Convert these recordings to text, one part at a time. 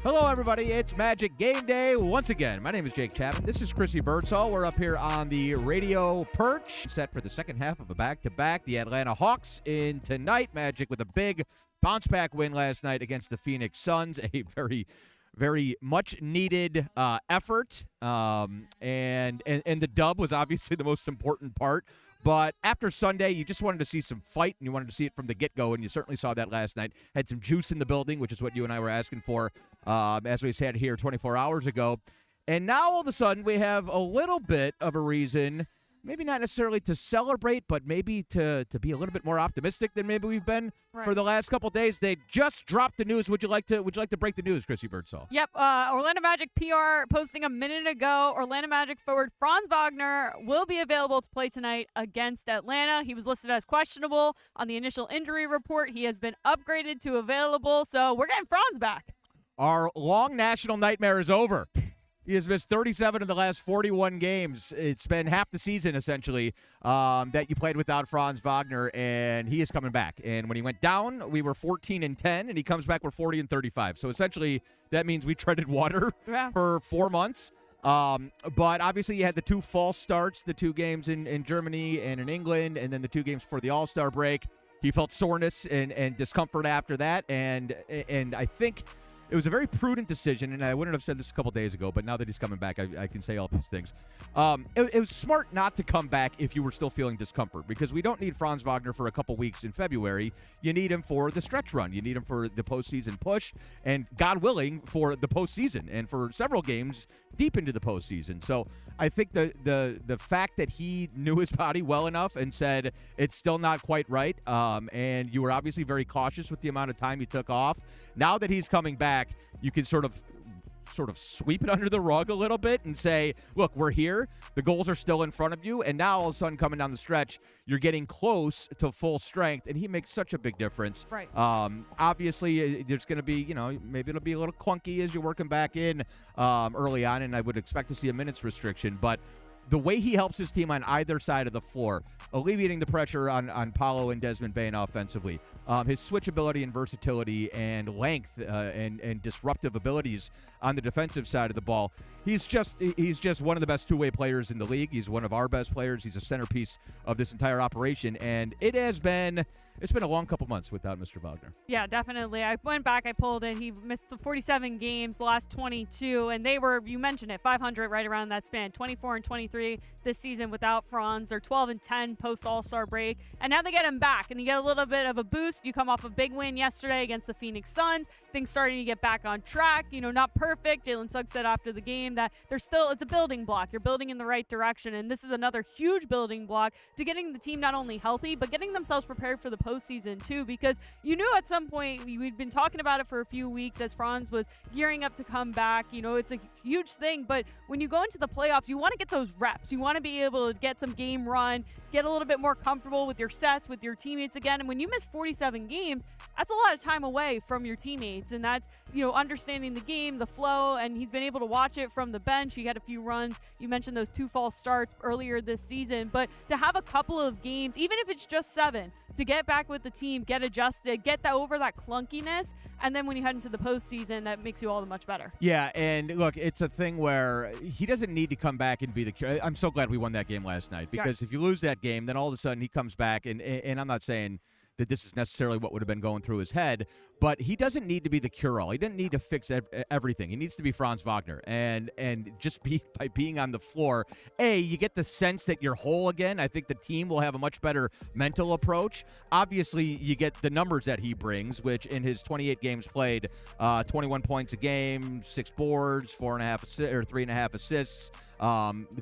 Hello, everybody. It's Magic Game Day once again. My name is Jake Chapman. This is Chrissy Birdsall. We're up here on the radio perch, set for the second half of a back-to-back. The Atlanta Hawks in tonight. Magic with a big bounce-back win last night against the Phoenix Suns. A very, very much-needed effort. And the dub was obviously the most important part. But after Sunday, you just wanted to see some fight, and you wanted to see it from the get-go, and you certainly saw that last night. Had some juice in the building, which is what you and I were asking for, as we said here 24 hours ago. And now, all of a sudden, we have a little bit of a reason, maybe not necessarily to celebrate, but maybe to be a little bit more optimistic than maybe we've been for the last couple of days. They just dropped the news. Would you like to break the news, Chrissy Birdsall? Yep. Orlando Magic PR posting a minute ago. Orlando Magic forward Franz Wagner will be available to play tonight against Atlanta. He was listed as questionable on the initial injury report. He has been upgraded to available, so we're getting Franz back. Our long national nightmare is over. He has missed 37 of the last 41 games. It's been half the season, essentially, that you played without Franz Wagner, and he is coming back. And when he went down, we were 14-10, and he comes back, we're 40-35. So essentially, that means we treaded water for 4 months. But obviously, you had the two false starts, the two games in Germany and in England, and then the two games before the All-Star break. He felt soreness and discomfort after that, and I think it was a very prudent decision, and I wouldn't have said this a couple days ago, but now that he's coming back, I can say all these things. It was smart not to come back if you were still feeling discomfort, because we don't need Franz Wagner for a couple weeks in February. You need him for the stretch run. You need him for the postseason push, and God willing, for the postseason, and for several games deep into the postseason. So I think the fact that he knew his body well enough and said it's still not quite right, and you were obviously very cautious with the amount of time he took off. Now that he's coming back, you can sort of sweep it under the rug a little bit and say, look, we're here. The goals are still in front of you. And now all of a sudden coming down the stretch, you're getting close to full strength. And he makes such a big difference. Right. Obviously, there's going to be, maybe it'll be a little clunky as you're working back in early on. And I would expect to see a minutes restriction. But the way he helps his team on either side of the floor, alleviating the pressure on Paolo and Desmond Bane offensively, his switchability and versatility and length and disruptive abilities on the defensive side of the ball, he's just one of the best two-way players in the league. He's one of our best players. He's a centerpiece of this entire operation, and it's been a long couple months without Mr. Wagner. Yeah, definitely. I went back, I pulled it. He missed 47 games, the last 22, and they were, you mentioned it, 500 right around that span, 24-23 this season without Franz. They're 12-10 post All-Star break, and now they get him back, and you get a little bit of a boost. You come off a big win yesterday against the Phoenix Suns. Things starting to get back on track. Not perfect. Jalen Suggs said after the game that it's a building block. You're building in the right direction, and this is another huge building block to getting the team not only healthy, but getting themselves prepared for the postseason too, because you knew at some point, we'd been talking about it for a few weeks as Franz was gearing up to come back. It's a huge thing, but when you go into the playoffs, you want to get those reps. You want to be able to get some game run, get a little bit more comfortable with your sets, with your teammates again. And when you miss 47 games, that's a lot of time away from your teammates, and that's understanding the game, the flow, and he's been able to watch it from the bench. He had a few runs. You mentioned those two false starts earlier this season, but to have a couple of games, even if it's just 7, to get back with the team, get adjusted, get over that clunkiness, and then when you head into the postseason, that makes you all the much better. Yeah, and look, it's a thing where he doesn't need to come back and be the cure. I'm so glad we won that game last night, because if you lose that game, then all of a sudden he comes back, and I'm not saying that this is necessarily what would have been going through his head, but he doesn't need to be the cure-all. He didn't need to fix everything. He needs to be Franz Wagner, and just by being on the floor, you get the sense that you're whole again. I think the team will have a much better mental approach. Obviously, you get the numbers that he brings, which in his 28 games played, 21 points a game, 6 boards, 3.5 assists,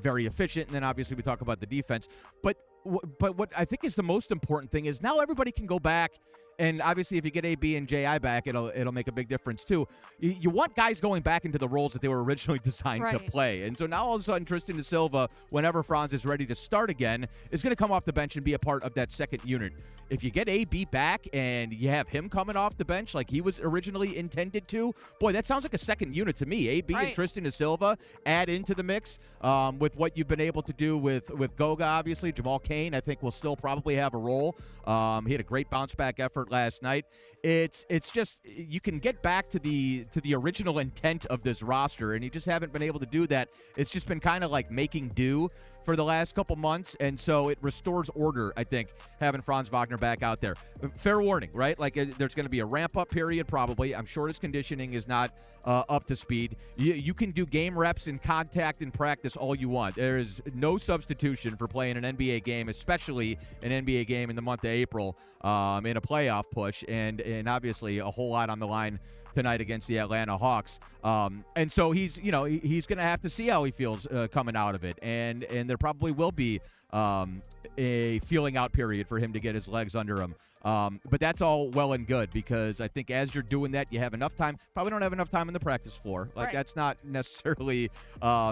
very efficient. And then obviously we talk about the defense, but what I think is the most important thing is now everybody can go back, and obviously if you get A, B, and J.I. back, it'll make a big difference too. You want guys going back into the roles that they were originally designed to play. And so now all of a sudden Tristan da Silva, whenever Franz is ready to start again, is going to come off the bench and be a part of that second unit. If you get A.B. back and you have him coming off the bench like he was originally intended to, boy, that sounds like a second unit to me. A.B. and Tristan da Silva add into the mix with what you've been able to do with Goga, obviously. Jamahl Cain, I think, will still probably have a role. He had a great bounce-back effort effort last night. It's just you can get back to the original intent of this roster, and you just haven't been able to do that. It's just been kind of like making do for the last couple months, and so it restores order, I think, having Franz Wagner back out there. Fair warning, right? Like, there's going to be a ramp-up period probably. I'm sure his conditioning is not up to speed. You can do game reps and contact and practice all you want. There is no substitution for playing an NBA game, especially an NBA game in the month of April in a playoff push, and obviously a whole lot on the line tonight against the Atlanta Hawks. And so he's going to have to see how he feels coming out of it. And there probably will be a feeling out period for him to get his legs under him. But that's all well and good, because I think as you're doing that, you have enough time. Probably don't have enough time on the practice floor. Like, That's not necessarily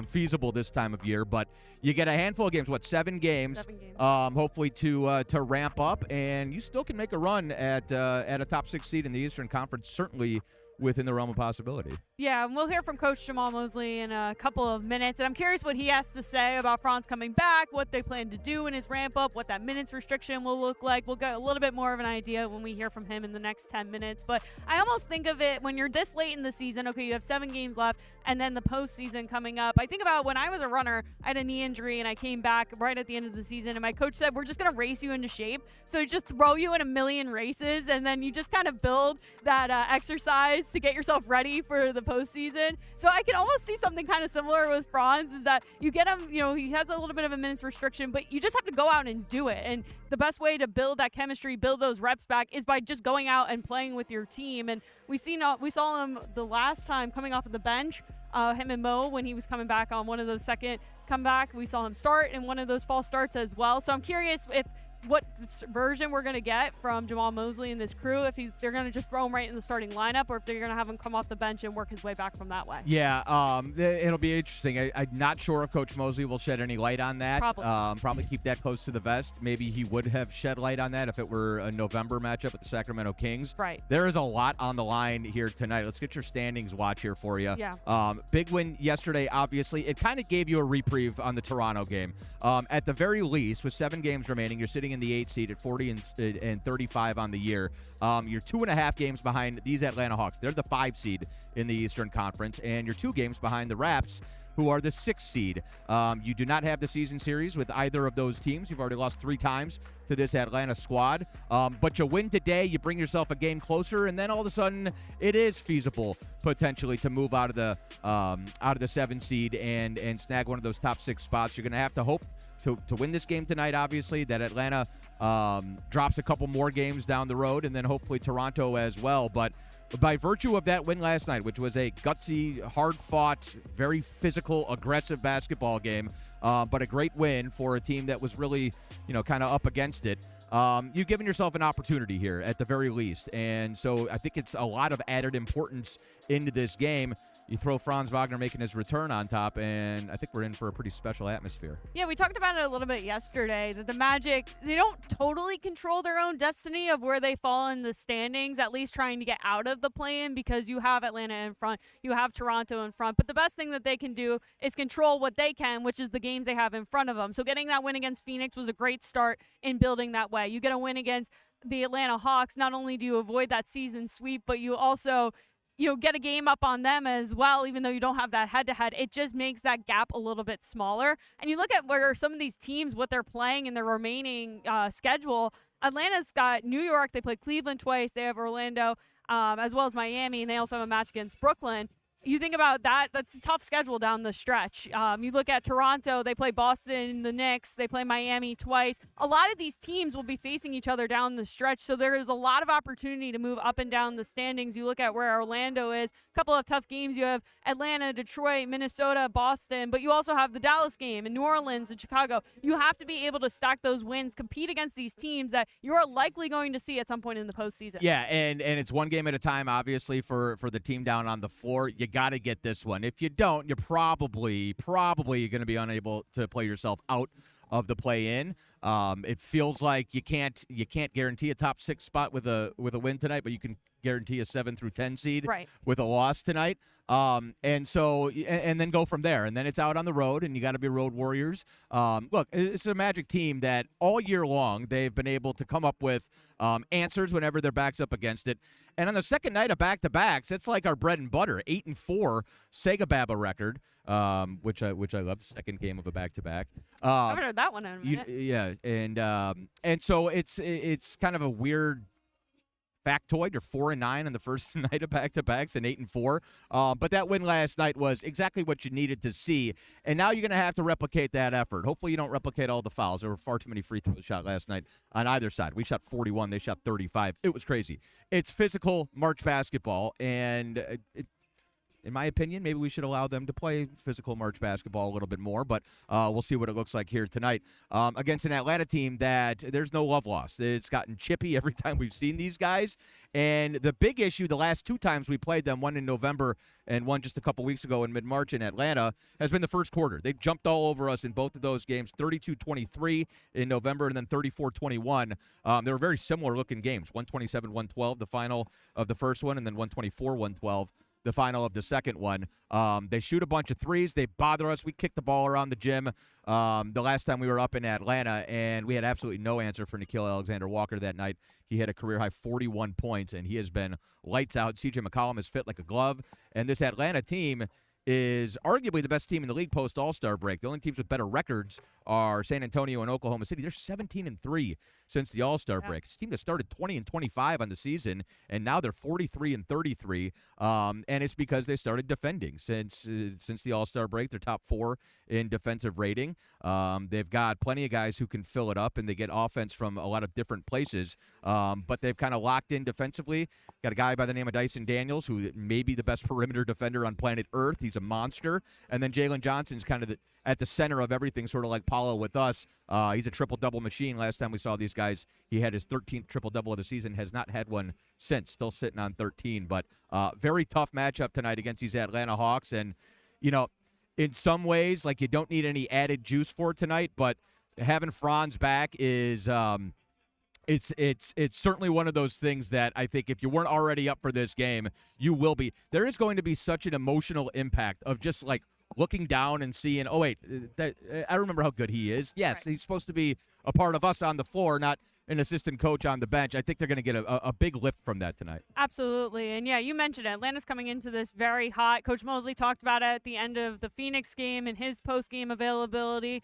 feasible this time of year. But you get a handful of games, 7 games? 7 games. Hopefully to ramp up, and you still can make a run at a top 6 seed in the Eastern Conference, certainly within the realm of possibility. Yeah, and we'll hear from Coach Jamahl Mosley in a couple of minutes. And I'm curious what he has to say about Franz coming back, what they plan to do in his ramp-up, what that minutes restriction will look like. We'll get a little bit more of an idea when we hear from him in the next 10 minutes. But I almost think of it, when you're this late in the season, okay, you have 7 games left, and then the postseason coming up. I think about when I was a runner, I had a knee injury, and I came back right at the end of the season, and my coach said, we're just going to race you into shape. So just throw you in a million races, and then you just kind of build that exercise to get yourself ready for the postseason. So I can almost see something kind of similar with Franz, is that you get him, he has a little bit of a minutes restriction, but you just have to go out and do it. And the best way to build that chemistry, build those reps back, is by just going out and playing with your team. And we saw him the last time coming off of the bench, him and Mo, when he was coming back on one of those second comeback. We saw him start in one of those false starts as well. So I'm curious what version we're going to get from Jamahl Mosley and this crew, if they're going to just throw him right in the starting lineup, or if they're going to have him come off the bench and work his way back from that way. Yeah, it'll be interesting. I'm not sure if Coach Mosley will shed any light on that. Probably keep that close to the vest. Maybe he would have shed light on that if it were a November matchup with the Sacramento Kings. Right. There is a lot on the line here tonight. Let's get your standings watch here for you. Yeah. Big win yesterday, obviously. It kind of gave you a reprieve on the Toronto game. At the very least, with 7 games remaining, you're sitting in the 8th seed at 40 and 35 on the year. You're 2.5 games behind these Atlanta Hawks. They're the 5 seed in the Eastern Conference, and you're 2 games behind the Raps, who are the 6th seed. You do not have the season series with either of those teams. You've already lost 3 times to this Atlanta squad. But you win today, you bring yourself a game closer, and then all of a sudden it is feasible potentially to move out of the 7 seed and snag one of those top 6 spots. You're going to have to hope to win this game tonight, obviously, that Atlanta drops a couple more games down the road, and then hopefully Toronto as well. But by virtue of that win last night, which was a gutsy, hard-fought, very physical, aggressive basketball game, but a great win for a team that was really, kind of up against it, you've given yourself an opportunity here at the very least. And so I think it's a lot of added importance into this game. You throw Franz Wagner making his return on top, and I think we're in for a pretty special atmosphere. Yeah, we talked about it a little bit yesterday, that the Magic, they don't totally control their own destiny of where they fall in the standings, at least trying to get out of the play-in, because you have Atlanta in front, you have Toronto in front. But the best thing that they can do is control what they can, which is the games they have in front of them. So getting that win against Phoenix was a great start in building that way. You get a win against the Atlanta Hawks, not only do you avoid that season sweep, but you also get a game up on them as well, even though you don't have that head-to-head. It just makes that gap a little bit smaller. And you look at where some of these teams, what they're playing in their remaining schedule. Atlanta's got New York. They play Cleveland twice. They have Orlando, as well as Miami, and they also have a match against Brooklyn. You think about that, that's a tough schedule down the stretch. You look at Toronto, they play Boston, the Knicks, they play Miami twice. A lot of these teams will be facing each other down the stretch, so there is a lot of opportunity to move up and down the standings. You look at where Orlando is, a couple of tough games. You have Atlanta, Detroit, Minnesota, Boston, but you also have the Dallas game and New Orleans and Chicago. You have to be able to stack those wins, compete against these teams that you are likely going to see at some point in the postseason. Yeah, and it's one game at a time, obviously, for the team down on the floor. You got to get this one. If you don't, you're probably going to be unable to play yourself out of the play-in. It feels like you can't guarantee a top 6 spot with a win tonight, but you can guarantee a 7 through 10 seed right. with a loss tonight. And then go from there. And then it's out on the road, and you got to be road warriors. Look, it's a Magic team that all year long they've been able to come up with answers whenever their back's up against it. And on the second night of back-to-backs, it's like our bread and butter. 8-4 Sega Baba record, which I love. Second game of a back-to-back. I haven't heard that one in a minute. Yeah, and so it's kind of a weird factoid. You're 4-9 on the first night of back-to-backs and 8-4. But that win last night was exactly what you needed to see. And now you're going to have to replicate that effort. Hopefully you don't replicate all the fouls. There were far too many free throws shot last night on either side. We shot 41. They shot 35. It was crazy. It's physical March basketball, and in my opinion, maybe we should allow them to play physical March basketball a little bit more, but we'll see what it looks like here tonight against an Atlanta team that there's no love lost. It's gotten chippy every time we've seen these guys, and the big issue the last two times we played them, one in November and one just a couple weeks ago in mid-March in Atlanta, has been the first quarter. They jumped all over us in both of those games, 32-23 in November and then 34-21. They were very similar-looking games, 127-112, the final of the first one, and then 124-112. The final of the second one. They shoot a bunch of threes. They bother us. We kicked the ball around the gym the last time we were up in Atlanta, and we had absolutely no answer for Nickeil Alexander-Walker that night. He had a career-high 41 points, and he has been lights out. CJ McCollum is fit like a glove, and this Atlanta team is arguably the best team in the league post All-Star break. The only teams with better records are San Antonio and Oklahoma City. They're 17-3 since the All-Star break. It's a team that started 20-25 on the season, and now they're 43-33. And it's because they started defending since the All-Star break. They're top 4 in defensive rating. They've got plenty of guys who can fill it up, and they get offense from a lot of different places. But they've kind of locked in defensively. Got a guy by the name of Dyson Daniels, who may be the best perimeter defender on planet Earth. He's a monster. And then Jalen Johnson's kind of at the center of everything, sort of like Paulo with us. He's a triple-double machine. Last time we saw these guys, he had his 13th triple-double of the season, has not had one since, still sitting on 13. But very tough matchup tonight against these Atlanta Hawks. And, you know, in some ways, like, you don't need any added juice for tonight, but having Franz back is it's certainly one of those things that I think if you weren't already up for this game, you will be. There is going to be such an emotional impact of just, like, looking down and seeing, oh, wait, I remember how good he is. Yes, right. He's supposed to be a part of us on the floor, not an assistant coach on the bench. I think they're going to get a big lift from that tonight. Absolutely. And, yeah, you mentioned it. Atlanta's coming into this very hot. Coach Mosley talked about it at the end of the Phoenix game and his post-game availability.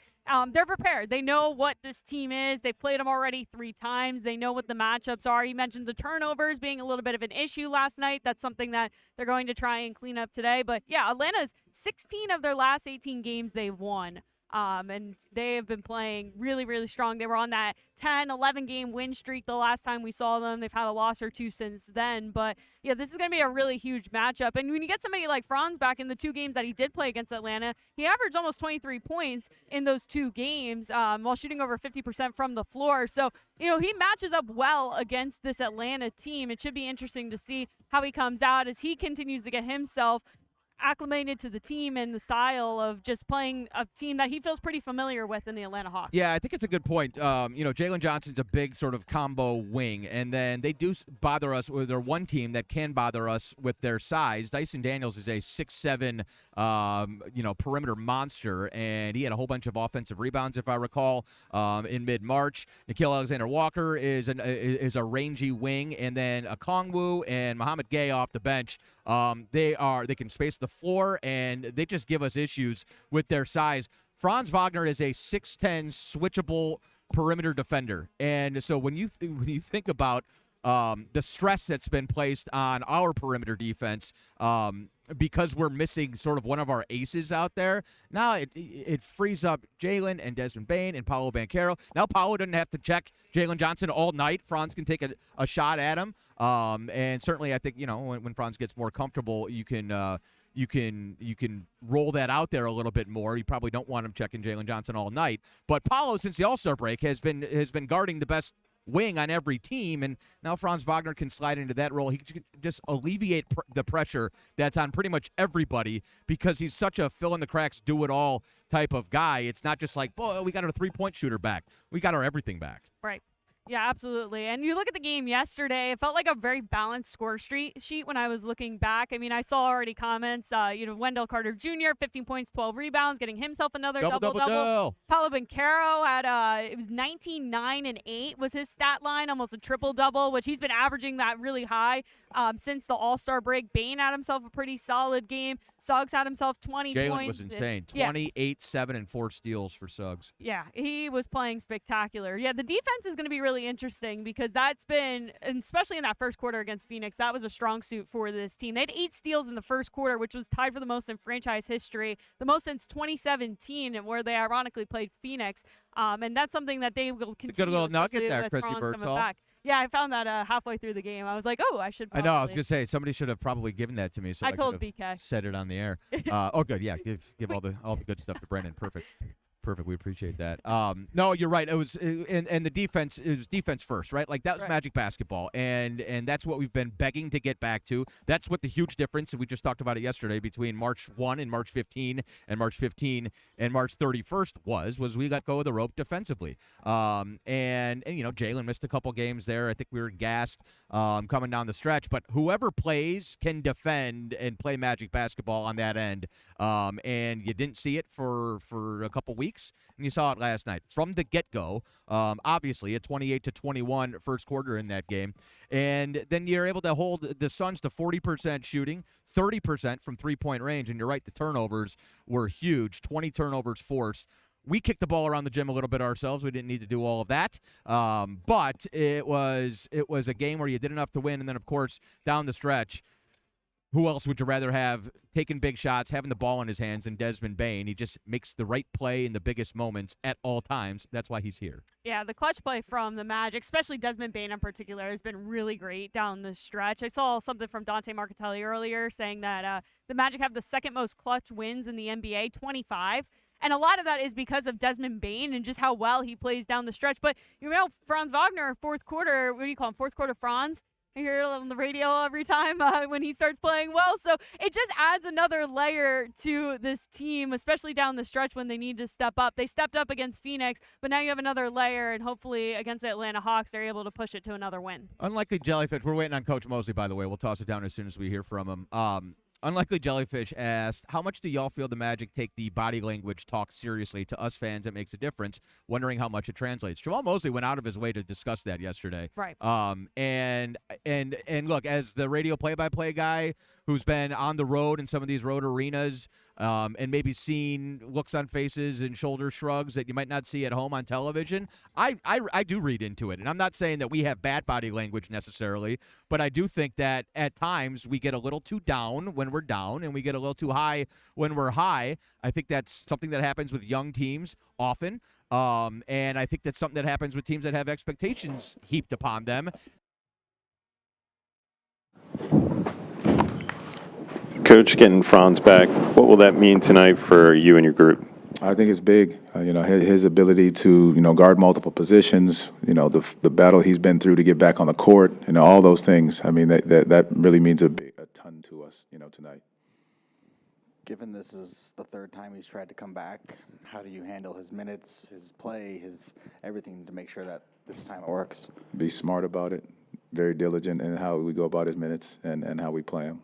They're prepared. They know what this team is. They've played them already 3 times. They know what the matchups are. He mentioned the turnovers being a little bit of an issue last night. That's something that they're going to try and clean up today. But, yeah, Atlanta's 16 of their last 18 games they've won. And they have been playing really, really strong. They were on that 10, 11-game win streak the last time we saw them. They've had a loss or 2 since then. But, yeah, this is going to be a really huge matchup. And when you get somebody like Franz back in the 2 games that he did play against Atlanta, he averaged almost 23 points in those 2 games while shooting over 50% from the floor. So, you know, he matches up well against this Atlanta team. It should be interesting to see how he comes out as he continues to get himself acclimated to the team and the style of just playing a team that he feels pretty familiar with in the Atlanta Hawks. Yeah, I think it's a good point. Jalen Johnson's a big sort of combo wing, and then they do bother us with their one team that can bother us with their size. Dyson Daniels is a 6'7", perimeter monster, and he had a whole bunch of offensive rebounds, if I recall, in mid-March. Nickeil Alexander-Walker is a rangy wing, and then Okongwu and Muhammad Gay off the bench. They can space the floor, and they just give us issues with their size. Franz Wagner is a 6'10" switchable perimeter defender, and so when you think about the stress that's been placed on our perimeter defense, because we're missing sort of one of our aces out there, now it frees up Jalen and Desmond Bane and Paolo Banchero. Now Paolo doesn't have to check Jalen Johnson all night. Franz can take a shot at him, and certainly I think when Franz gets more comfortable, you can roll that out there a little bit more. You probably don't want him checking Jalen Johnson all night, but Paolo, since the All-Star break, has been guarding the best wing on every team, and now Franz Wagner can slide into that role. He can just alleviate the pressure that's on pretty much everybody because he's such a fill-in-the-cracks, do-it-all type of guy. It's not just like, boy, we got our three-point shooter back. We got our everything back. Right. Yeah, absolutely. And you look at the game yesterday, it felt like a very balanced score sheet when I was looking back. I mean, I saw already comments, Wendell Carter Jr., 15 points, 12 rebounds, getting himself another double-double. Paolo Banchero had, it was 19, 9, and 8 was his stat line, almost a triple-double, which he's been averaging that really high since the All-Star break. Bain had himself a pretty solid game. Suggs had himself 20 Jalen points. was insane. 28, 7, and 4 steals for Suggs. Yeah, he was playing spectacular. Yeah, the defense is going to be really interesting because that's been, and especially in that first quarter against Phoenix, that was a strong suit for this team. They had 8 steals in the first quarter, which was tied for the most in franchise history, the most since 2017, where they ironically played Phoenix. And that's something that they will continue. Good little nugget there, with Chrissy Franz coming Birdsall. back. Yeah, I found that halfway through the game. I was like, oh, I should probably. I know. I was going to say, somebody should have probably given that to me. So I told could have BK. said it on the air. Good. Yeah, give all the good stuff to Brendan. Perfect. We appreciate that. No, you're right. It was and the defense. It was defense first, right? Like that was Right. Magic basketball, and that's what we've been begging to get back to. That's what the huge difference, and we just talked about it yesterday, between March 1 and March 15 and March 15 and March 31st was we let go of the rope defensively. And Jalen missed a couple games there. I think we were gassed coming down the stretch, but whoever plays can defend and play Magic basketball on that end. And you didn't see it for a couple weeks. And you saw it last night from the get-go. Obviously, a 28-21 first quarter in that game, and then you're able to hold the Suns to 40% shooting, 30% from three-point range. And you're right, the turnovers were huge. 20 turnovers forced. We kicked the ball around the gym a little bit ourselves. We didn't need to do all of that, but it was a game where you did enough to win. And then, of course, down the stretch, who else would you rather have taking big shots, having the ball in his hands than Desmond Bane? He just makes the right play in the biggest moments at all times. That's why he's here. Yeah, the clutch play from the Magic, especially Desmond Bane in particular, has been really great down the stretch. I saw something from Dante Marcatelli earlier saying that the Magic have the second most clutch wins in the NBA, 25. And a lot of that is because of Desmond Bane and just how well he plays down the stretch. But, Franz Wagner, fourth quarter, what do you call him, fourth quarter Franz? I hear it on the radio every time when he starts playing well. So it just adds another layer to this team, especially down the stretch when they need to step up. They stepped up against Phoenix, but now you have another layer, and hopefully against the Atlanta Hawks, they're able to push it to another win. Unlikely Jellyfish. We're waiting on Coach Mosley, by the way. We'll toss it down as soon as we hear from him. Unlikely Jellyfish asked, how much do y'all feel the Magic take the body language talk seriously? To us fans, it makes a difference, wondering how much it translates. Jamahl Mosley went out of his way to discuss that yesterday. Right. And look, as the radio play-by-play guy who's been on the road in some of these road arenas and maybe seen looks on faces and shoulder shrugs that you might not see at home on television, I do read into it. And I'm not saying that we have bad body language necessarily, but I do think that at times we get a little too down when we're down and we get a little too high when we're high. I think that's something that happens with young teams often. And I think that's something that happens with teams that have expectations heaped upon them. Coach, getting Franz back, what will that mean tonight for you and your group? I think it's big. His ability to, guard multiple positions, the battle he's been through to get back on the court, all those things. I mean, that really means a ton to us, tonight. Given this is the third time he's tried to come back, how do you handle his minutes, his play, his everything to make sure that this time it works? Be smart about it, very diligent in how we go about his minutes and how we play him.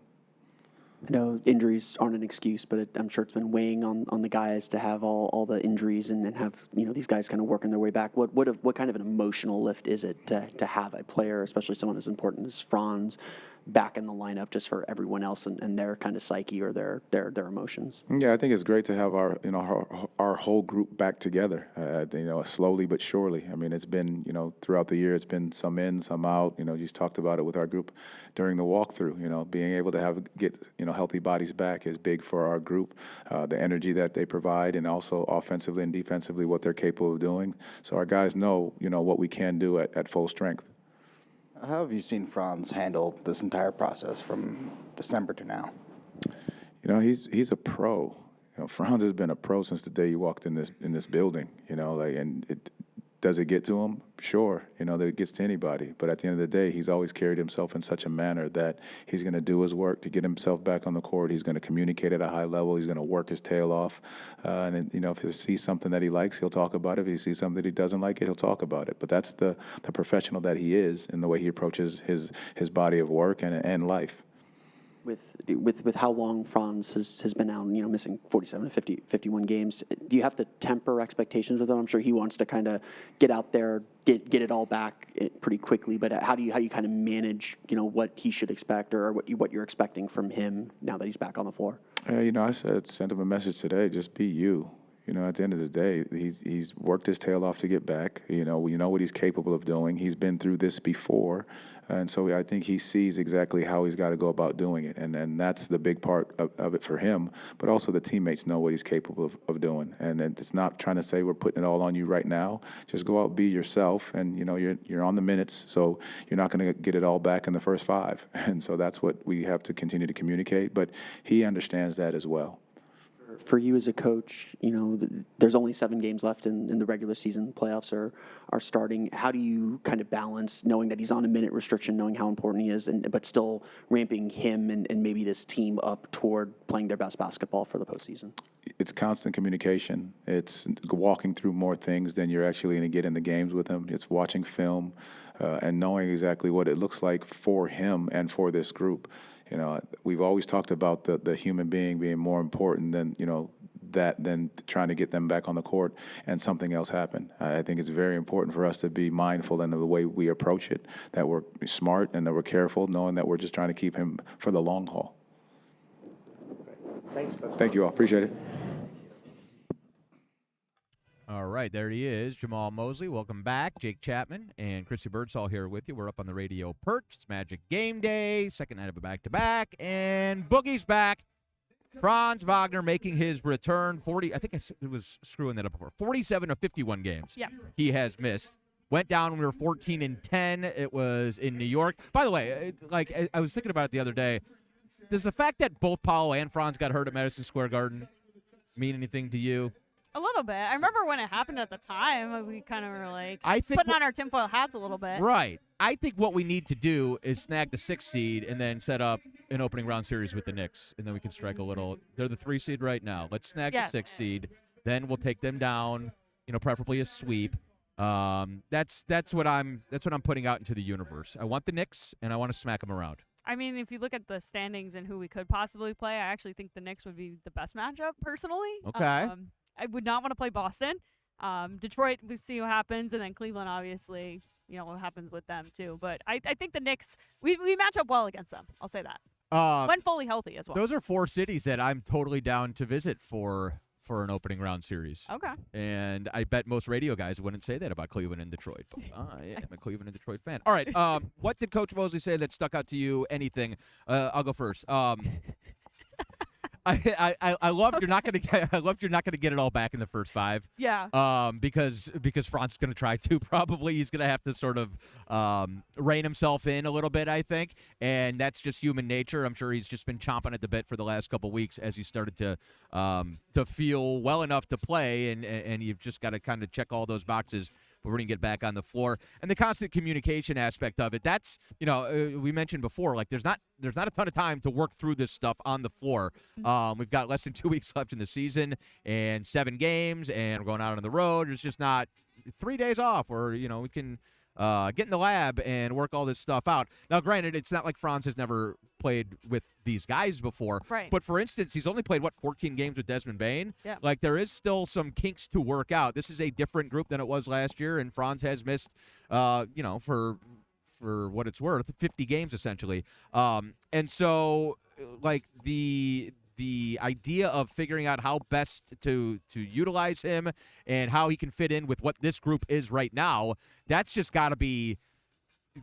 I know injuries aren't an excuse, but I'm sure it's been weighing on the guys to have all the injuries and have these guys kind of working their way back. What kind of an emotional lift is it to have a player, especially someone as important as Franz, back in the lineup just for everyone else and their kind of psyche or their emotions? Yeah, I think it's great to have our whole group back together. Slowly but surely. I mean, it's been throughout the year, it's been some in, some out. You just talked about it with our group during the walkthrough. Being able to get healthy bodies back is big for our group. The energy that they provide, and also offensively and defensively what they're capable of doing. So our guys know what we can do at full strength. How have you seen Franz handle this entire process from December to now? He's a pro. Franz has been a pro since the day he walked in this building. And does it get to him? Sure, that it gets to anybody. But at the end of the day, he's always carried himself in such a manner that he's going to do his work to get himself back on the court. He's going to communicate at a high level. He's going to work his tail off. And then, if he sees something that he likes, he'll talk about it. If he sees something that he doesn't like, he'll talk about it. But that's the professional that he is in the way he approaches his body of work and life. With how long Franz has been out, missing 47 to 51 games, do you have to temper expectations with him? I'm sure he wants to kind of get out there, get it all back pretty quickly. But how do you kind of manage, what he should expect or what you're expecting from him now that he's back on the floor? I sent him a message today. Just be you. At the end of the day, he's worked his tail off to get back. We know what he's capable of doing. He's been through this before. And so I think he sees exactly how he's got to go about doing it. And that's the big part of it for him. But also the teammates know what he's capable of doing. And it's not trying to say we're putting it all on you right now. Just go out, be yourself. And, you're on the minutes, so you're not going to get it all back in the first 5. And so that's what we have to continue to communicate. But he understands that as well. For you as a coach, there's only 7 games left in the regular season. Playoffs are starting. How do you kind of balance knowing that he's on a minute restriction, knowing how important he is, but still ramping him and maybe this team up toward playing their best basketball for the postseason? It's constant communication. It's walking through more things than you're actually going to get in the games with him. It's watching film and knowing exactly what it looks like for him and for this group. We've always talked about the human being being more important than, than trying to get them back on the court and something else happen. I think it's very important for us to be mindful in the way we approach it, that we're smart and that we're careful, knowing that we're just trying to keep him for the long haul. Thanks, Coach. Thank you all. Appreciate it. All right, there he is, Jamahl Mosley. Welcome back. Jake Chapman and Chrissy Birdsall here with you. We're up on the radio perch. It's Magic Game Day, second night of a back-to-back, and Boogie's back. Franz Wagner making his return. 40. I think it was screwing that up before. 47 of 51 games. Yeah. He has missed. Went down when we were 14-10. It was in New York. By the way, I was thinking about it the other day. Does the fact that both Paolo and Franz got hurt at Madison Square Garden mean anything to you? A little bit. I remember when it happened at the time, we kind of were putting on our tinfoil hats a little bit. Right. I think what we need to do is snag the 6th seed and then set up an opening round series with the Knicks, and then we can strike a little. They're the 3 seed right now. Let's snag the 6th seed. Then we'll take them down. Preferably a sweep. That's what I'm putting out into the universe. I want the Knicks, and I want to smack them around. I mean, if you look at the standings and who we could possibly play, I actually think the Knicks would be the best matchup personally. Okay. I would not want to play Boston. Detroit, we see what happens, and then Cleveland, obviously, what happens with them too. But I think the Knicks, we match up well against them. I'll say that. When fully healthy as well. Those are 4 cities that I'm totally down to visit for an opening round series. Okay. And I bet most radio guys wouldn't say that about Cleveland and Detroit. But yeah, I'm a Cleveland and Detroit fan. All right. What did Coach Mosley say that stuck out to you? Anything? I'll go first. I love you're not gonna get it all back in the first 5. Yeah. Because Franz is gonna try to. Probably he's gonna have to sort of rein himself in a little bit, I think, and that's just human nature. I'm sure he's just been chomping at the bit for the last couple weeks as he started to feel well enough to play, and you've just got to kind of check all those boxes. But we're going to get back on the floor. And the constant communication aspect of it, that's, we mentioned before, there's not a ton of time to work through this stuff on the floor. We've got less than 2 weeks left in the season and 7 games, and we're going out on the road. There's just not 3 days off where, we can get in the lab and work all this stuff out. Now, granted, it's not like Franz has never played with these guys before. Right. But, for instance, he's only played, 14 games with Desmond Bane? Yeah. There is still some kinks to work out. This is a different group than it was last year, and Franz has missed, for what it's worth, 50 games essentially. And so, the idea of figuring out how best to utilize him and how he can fit in with what this group is right now, that's just got to be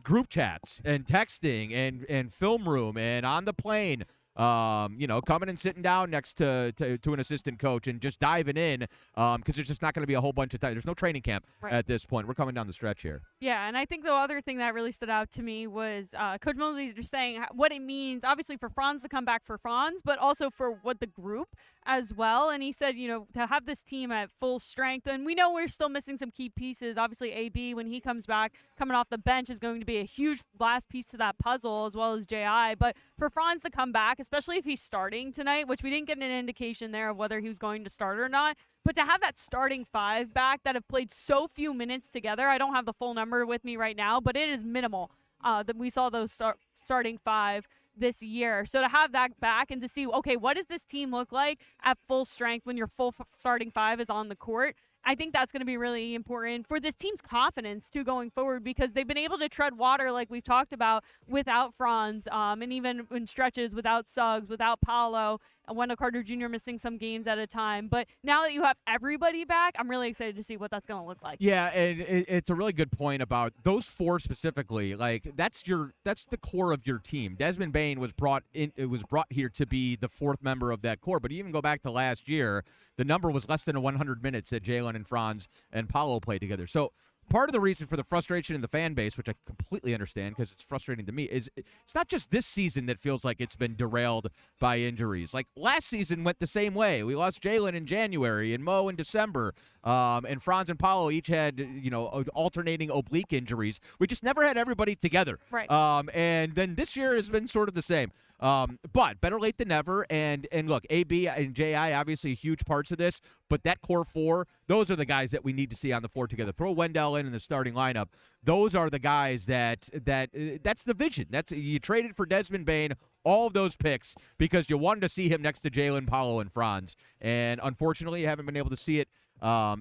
group chats and texting and film room and on the plane. Coming and sitting down next to an assistant coach and just diving in because there's just not going to be a whole bunch of time. There's no training camp at this point. We're coming down the stretch here. Yeah, and I think the other thing that really stood out to me was Coach Mosley just saying what it means, obviously, for Franz to come back for Franz, but also for what the group as well. And he said, to have this team at full strength, and we know we're still missing some key pieces. Obviously, AB, when he comes back, coming off the bench, is going to be a huge last piece to that puzzle, as well as J.I. But for Franz to come back, especially if he's starting tonight, which we didn't get an indication there of whether he was going to start or not, but to have that starting five back that have played so few minutes together, I don't have the full number with me right now, but it is minimal that we saw those starting five this year. So to have that back and to see, okay, what does this team look like at full strength when your full starting five is on the court? I think that's going to be really important for this team's confidence too going forward, because they've been able to tread water like we've talked about without Franz, and even in stretches without Suggs, without Paolo, and Wendell Carter Jr. missing some games at a time. But now that you have everybody back, I'm really excited to see what that's going to look like. Yeah, and it's a really good point about those four specifically. Like that's the core of your team. Desmond Bane was brought here to be the fourth member of that core. But even go back to last year, the number was less than 100 minutes that Jalen and Franz and Paolo played together. So part of the reason for the frustration in the fan base, which I completely understand because it's frustrating to me, is it's not just this season that feels like it's been derailed by injuries. Like last season went the same way. We lost Jalen in January and Mo in December, and Franz and Paolo each had alternating oblique injuries. We just never had everybody together. Right. And then this year has been sort of the same. But better late than never. And look, AB and JI obviously huge parts of this, but that core four, those are the guys that we need to see on the floor together. Throw Wendell in the starting lineup. Those are the guys that's the vision. You traded for Desmond Bane, all of those picks because you wanted to see him next to Jalen, Paolo, and Franz. And unfortunately, you haven't been able to see it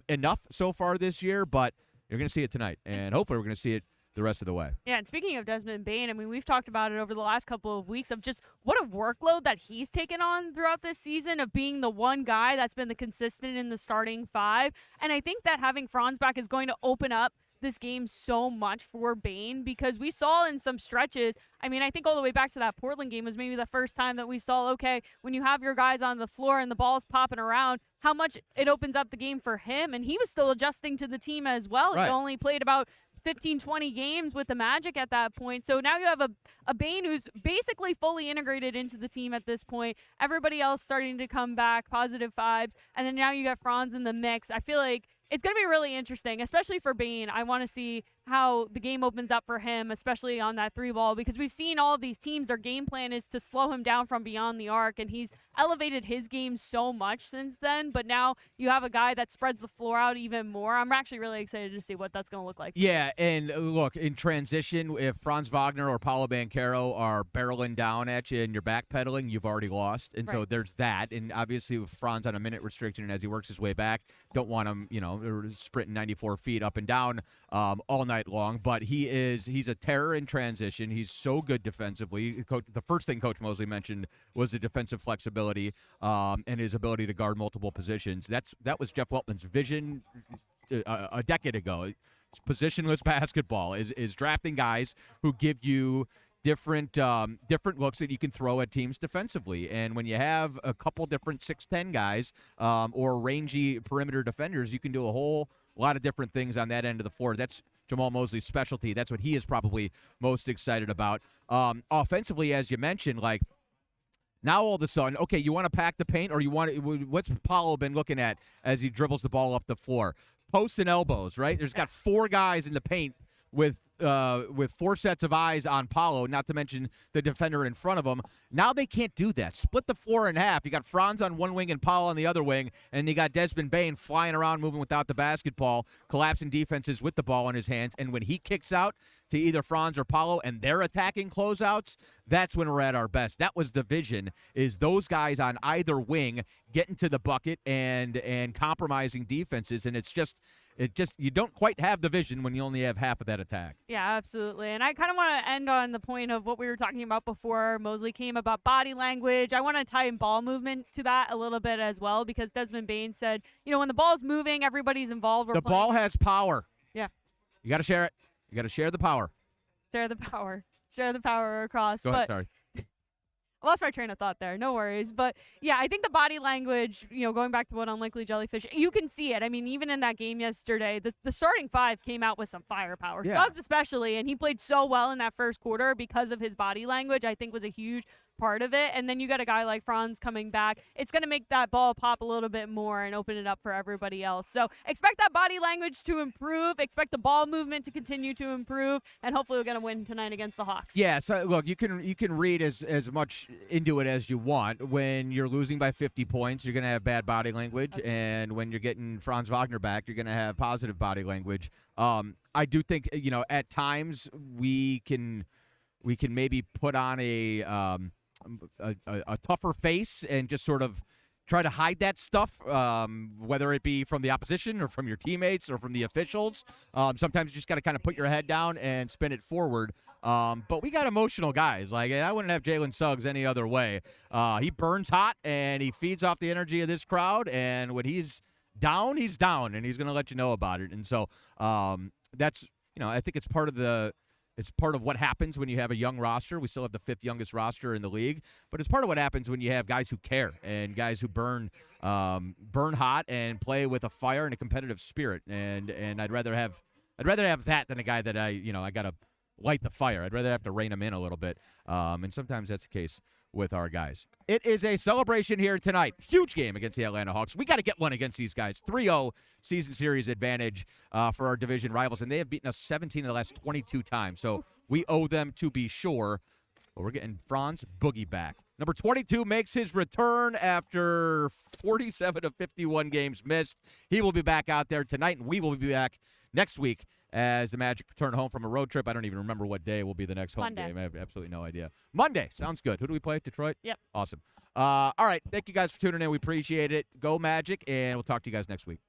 enough so far this year, but you're going to see it tonight. And hopefully we're going to see it the rest of the way. Yeah, and speaking of Desmond Bane, I mean, we've talked about it over the last couple of weeks of just what a workload that he's taken on throughout this season of being the one guy that's been the consistent in the starting five. And I think that having Franz back is going to open up this game so much for Bane, because we saw in some stretches, I mean, I think all the way back to that Portland game was maybe the first time that we saw, okay, when you have your guys on the floor and the ball's popping around, how much it opens up the game for him. And he was still adjusting to the team as well. Right. He only played about 15, 20 games with the Magic at that point. So now you have a Bane who's basically fully integrated into the team at this point. Everybody else starting to come back, positive vibes. And then now you got Franz in the mix. I feel like it's going to be really interesting, especially for Bane. I want to see how the game opens up for him, especially on that three ball, because we've seen all of these teams, their game plan is to slow him down from beyond the arc, and he's elevated his game so much since then. But now you have a guy that spreads the floor out even more. I'm actually really excited to see what that's going to look like. Yeah, and look, in transition, if Franz Wagner or Paolo Banchero are barreling down at you and you're backpedaling, you've already lost. And so there's that. And obviously with Franz on a minute restriction and as he works his way back, don't want him, sprinting 94 feet up and down all night long. But he's a terror in transition. He's so good defensively. The first thing Coach Mosley mentioned was the defensive flexibility and his ability to guard multiple positions. That was Jeff Weltman's vision a decade ago. It's positionless basketball is drafting guys who give you different looks that you can throw at teams defensively. And when you have a couple different 6'10 guys or rangy perimeter defenders, you can do a whole lot of different things on that end of the floor. That's Jamahl Mosley's specialty. That's what he is probably most excited about. Offensively, as you mentioned, like now all of a sudden, okay, you want to pack the paint, or what's Paolo been looking at as he dribbles the ball up the floor? Posts and elbows, right? There's got four guys in the paint with four sets of eyes on Paolo, not to mention the defender in front of him. Now they can't do that. Split the floor in half. You got Franz on one wing and Paolo on the other wing, and you got Desmond Bane flying around, moving without the basketball, collapsing defenses with the ball in his hands. And when he kicks out to either Franz or Paolo and they're attacking closeouts, that's when we're at our best. That was the vision, is those guys on either wing getting to the bucket and compromising defenses. And it's just you don't quite have the vision when you only have half of that attack. Yeah, absolutely. And I kind of want to end on the point of what we were talking about before Mosley came about body language. I want to tie in ball movement to that a little bit as well, because Desmond Bane said, when the ball's moving, everybody's involved. The ball has power. Yeah. You got to share it. You got to share the power. Share the power. Share the power across. Go ahead, sorry. I lost my train of thought there. No worries. But, yeah, I think the body language, going back to what Unlikely Jellyfish, you can see it. I mean, even in that game yesterday, the starting five came out with some firepower. Yeah. Suggs especially, and he played so well in that first quarter because of his body language, I think was a huge part of it. And then you got a guy like Franz coming back. It's going to make that ball pop a little bit more and open it up for everybody else. So expect that body language to improve. Expect the ball movement to continue to improve. And hopefully we're going to win tonight against the Hawks. Yeah, so look, you can read as much into it as you want. When you're losing by 50 points, you're going to have bad body language. And when you're getting Franz Wagner back, you're going to have positive body language. I do think, at times we can maybe put on a tougher face and just sort of try to hide that stuff, whether it be from the opposition or from your teammates or from the officials. Sometimes you just got to kind of put your head down and spin it forward. But we got emotional guys. Like, I wouldn't have Jalen Suggs any other way. He burns hot, and he feeds off the energy of this crowd. And when he's down, and he's going to let you know about it. And so that's, I think it's part of what happens when you have a young roster. We still have the 5th youngest roster in the league, but it's part of what happens when you have guys who care and guys who burn hot and play with a fire and a competitive spirit. And I'd rather have that than a guy that I got to light the fire. I'd rather have to rein him in a little bit. And sometimes that's the case with our guys. It is a celebration here tonight. Huge game against the Atlanta Hawks. We got to get one against these guys. 3-0 season series advantage for our division rivals, and they have beaten us 17 of the last 22 times. So we owe them to be sure. But we're getting Franz Boogie back. Number 22 makes his return after 47 of 51 games missed. He will be back out there tonight, and we will be back next week as the Magic return home from a road trip. I don't even remember what day will be the next home Monday. game. I have absolutely no idea. Monday. Sounds good. Who do we play? Detroit? Yep. Awesome. All right. Thank you guys for tuning in. We appreciate it. Go Magic, and we'll talk to you guys next week.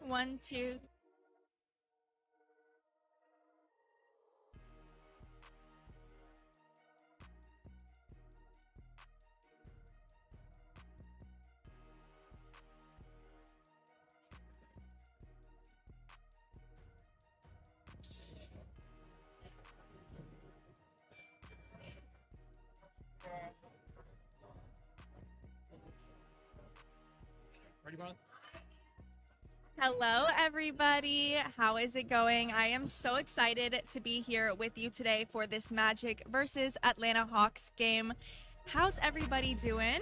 One, two. Ready, Ron? Hello, everybody. How is it going? I am so excited to be here with you today for this Magic versus Atlanta Hawks game. How's everybody doing?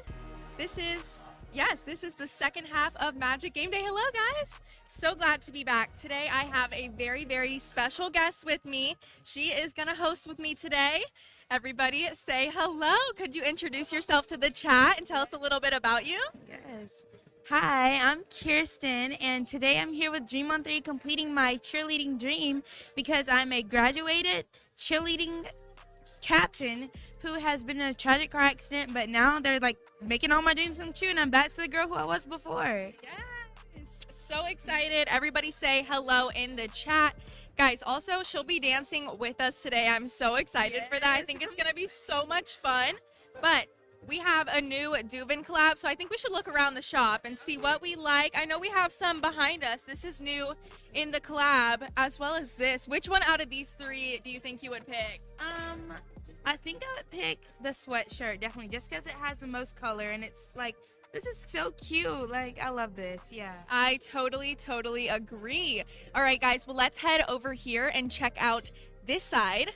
This is the second half of Magic Game Day. Hello, guys. So glad to be back. Today, I have a very, very special guest with me. She is going to host with me today. Everybody say hello. Could you introduce yourself to the chat and tell us a little bit about you? Yes. Hi, I'm Kirsten, and today I'm here with Dream on 3 completing my cheerleading dream because I'm a graduated cheerleading captain who has been in a tragic car accident, but now they're like making all my dreams come true, and I'm back to the girl who I was before. Yes. so excited. Everybody say hello in the chat. Guys, also, she'll be dancing with us today. I'm so excited for that. I think it's going to be so much fun. But we have a new Duvin collab, so I think we should look around the shop and see what we like. I know we have some behind us. This is new in the collab, as well as this. Which one out of these three do you think you would pick? I think I would pick the sweatshirt, definitely, just because it has the most color, and it's like, this is so cute. Like, I love this. Yeah. I totally agree. All right, guys, well, let's head over here and check out this side.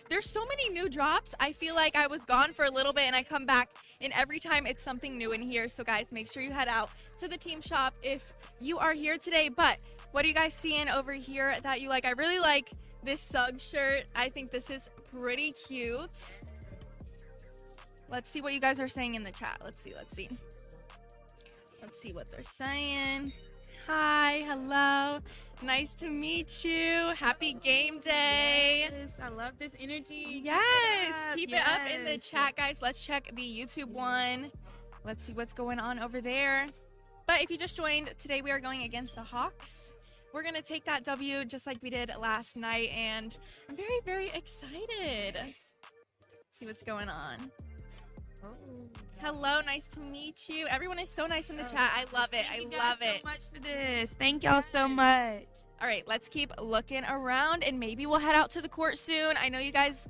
There's so many new drops. I feel like I was gone for a little bit and I come back, and every time it's something new in here. So guys, make sure you head out to the team shop if you are here today. But what are you guys seeing over here that you like? I really like this Sugg shirt. I think this is pretty cute. Let's see what you guys are saying in the chat. Let's see what they're saying. Hi, hello. Nice to meet you. Happy game day. Yes, I love this energy. Yes, keep it up in the chat, guys. Let's check the YouTube one. Let's see what's going on over there. But if you just joined, today we are going against the Hawks. We're going to take that W just like we did last night, and I'm very, very excited. Let's see what's going on. Hello, nice to meet you. Everyone is so nice in the chat. I love it. Thank you guys so much for this. Thank y'all so much. All right, let's keep looking around, and maybe we'll head out to the court soon. I know you guys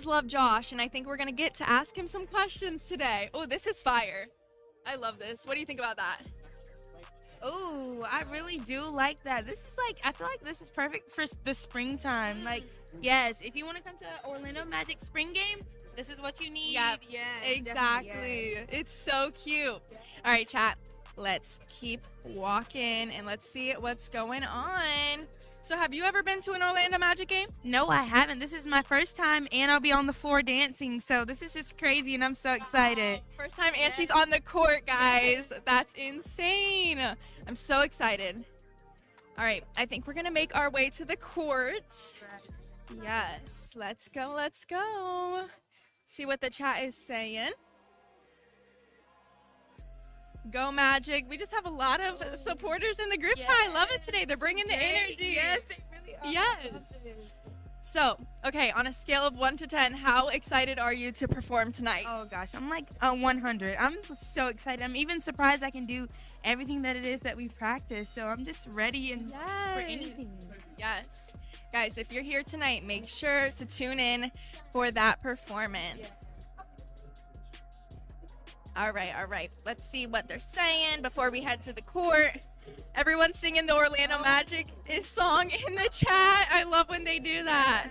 love Josh, and I think we're gonna get to ask him some questions today. Oh, this is fire. I love this. What do you think about that? Oh, I really do like that. This is like, I feel like this is perfect for the springtime. Like, yes, if you want to come to Orlando Magic spring game, this is what you need. Yep, yeah, exactly. Yes. It's so cute. All right, chat. Let's keep walking and let's see what's going on. So have you ever been to an Orlando Magic game? No, I haven't. This is my first time, and I'll be on the floor dancing. So this is just crazy, and I'm so excited. First time, and she's on the court, guys. That's insane. I'm so excited. All right, I think we're going to make our way to the court. Yes, let's go, let's go. See what the chat is saying. Go Magic. We just have a lot of supporters in the group chat. I love it today. They're bringing the energy. Yes, they really are. Yes. So, okay, on a scale of 1 to 10, how excited are you to perform tonight? Oh gosh, I'm like a 100. I'm so excited. I'm even surprised I can do everything that it is that we practice. So I'm just ready and for anything. Yes. Guys, if you're here tonight, make sure to tune in for that performance. All right. Let's see what they're saying before we head to the court. Everyone's singing the Orlando Magic song in the chat. I love when they do that.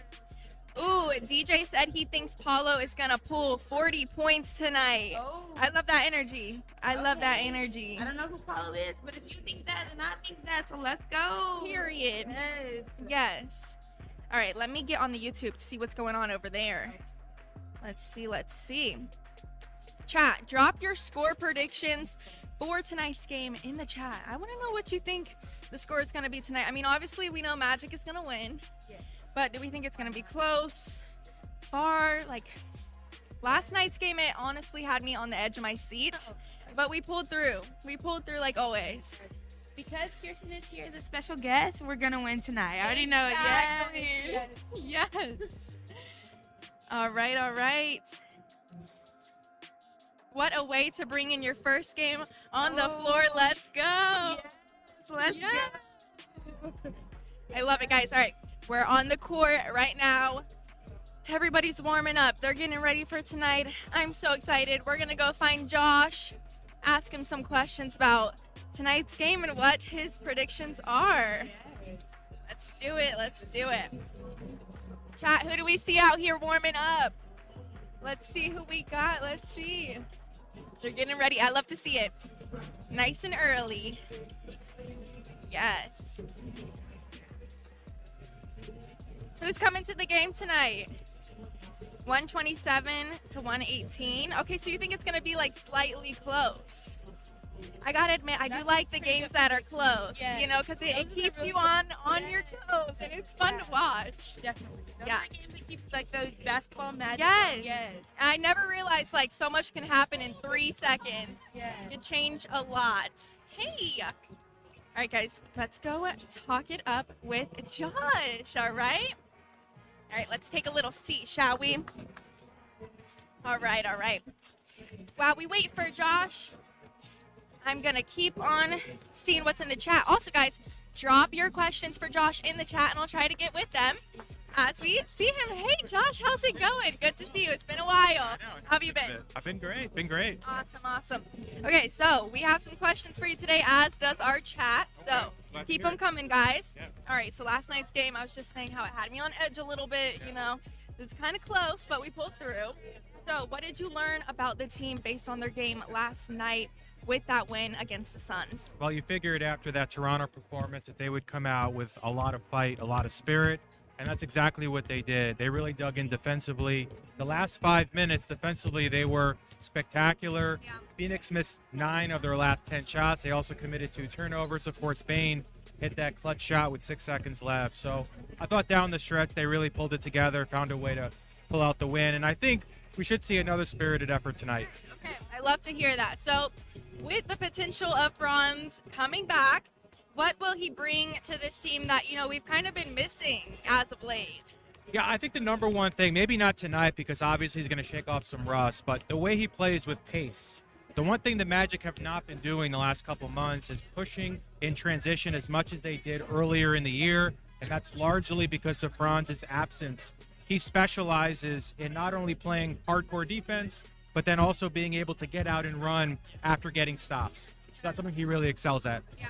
Ooh, DJ said he thinks Paulo is going to pull 40 points tonight. Oh. I love that energy. I love that energy. I don't know who Paulo is, but if you think that, then I think that, so let's go. Period. Yes. All right, let me get on the YouTube to see what's going on over there. Let's see. Chat, drop your score predictions for tonight's game in the chat. I want to know what you think the score is going to be tonight. I mean, obviously, we know Magic is going to win. Yes. But do we think it's going to be close, far? Like, last night's game, it honestly had me on the edge of my seat. But we pulled through. We pulled through like always. Because Kirsten is here as a special guest, we're going to win tonight. I already know it. Yes. All right. What a way to bring in your first game on the floor. Let's go. Yes, let's go. I love it, guys. All right, we're on the court right now. Everybody's warming up. They're getting ready for tonight. I'm so excited. We're going to go find Josh, ask him some questions about tonight's game and what his predictions are. Let's do it. Chat, who do we see out here warming up? Let's see who we got. Let's see. They're getting ready. I love to see it. Nice and early. Yes. Who's coming to the game tonight? 127 to 118. Okay, so you think it's going to be like slightly close. I got to admit, I do like the games that are close, you know, because it keeps you on your toes, and it's fun to watch. Definitely. Those are the games that keep, like, the basketball magic. Yes. I never realized, like, so much can happen in 3 seconds. Yeah. It can change a lot. Hey. All right, guys, let's go talk it up with Josh, all right? All right, let's take a little seat, shall we? All right, all right. While we wait for Josh, I'm going to keep on seeing what's in the chat. Also, guys, drop your questions for Josh in the chat, and I'll try to get with them as we see him. Hey, Josh, how's it going? Good to see you. It's been a while. How have you been? I've been great. Awesome, awesome. Okay, so we have some questions for you today, as does our chat. So keep them coming, guys. Yeah. All right, so last night's game, I was just saying how it had me on edge a little bit. You know, it's kind of close, but we pulled through. So what did you learn about the team based on their game last night with that win against the Suns? Well, you figured after that Toronto performance that they would come out with a lot of fight, a lot of spirit, and that's exactly what they did. They really dug in defensively. The last 5 minutes defensively, they were spectacular. Yeah. Phoenix missed 9 of their last 10 shots. They also committed 2 turnovers. Of course, Bain hit that clutch shot with 6 seconds left. So I thought down the stretch they really pulled it together, found a way to pull out the win, and I think we should see another spirited effort tonight. Okay, I love to hear that. So with the potential of Franz coming back, what will he bring to this team that, you know, we've kind of been missing as of late? Yeah, I think the number one thing, maybe not tonight because obviously he's going to shake off some rust, but the way he plays with pace. The one thing the Magic have not been doing the last couple months is pushing in transition as much as they did earlier in the year, and that's largely because of Franz's absence. He specializes in not only playing hardcore defense, but then also being able to get out and run after getting stops. So that's something he really excels at. Yeah.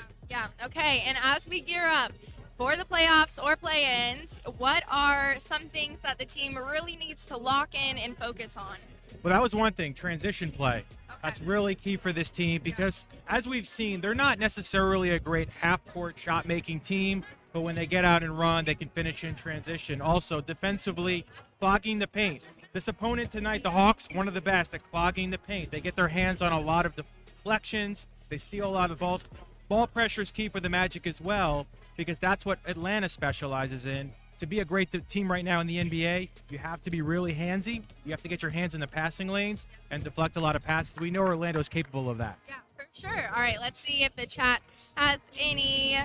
Okay, and as we gear up for the playoffs or play-ins, what are some things that the team really needs to lock in and focus on? Well, that was one thing, transition play. That's really key for this team because, as we've seen, they're not necessarily a great half-court shot-making team, but when they get out and run, they can finish in transition. Also, defensively, clogging the paint. This opponent tonight, the Hawks, one of the best at clogging the paint. They get their hands on a lot of deflections. They steal a lot of balls. Ball pressure is key for the Magic as well because that's what Atlanta specializes in. To be a great team right now in the NBA, you have to be really handsy. You have to get your hands in the passing lanes and deflect a lot of passes. We know Orlando's capable of that. Yeah, for sure. All right, let's see if the chat has any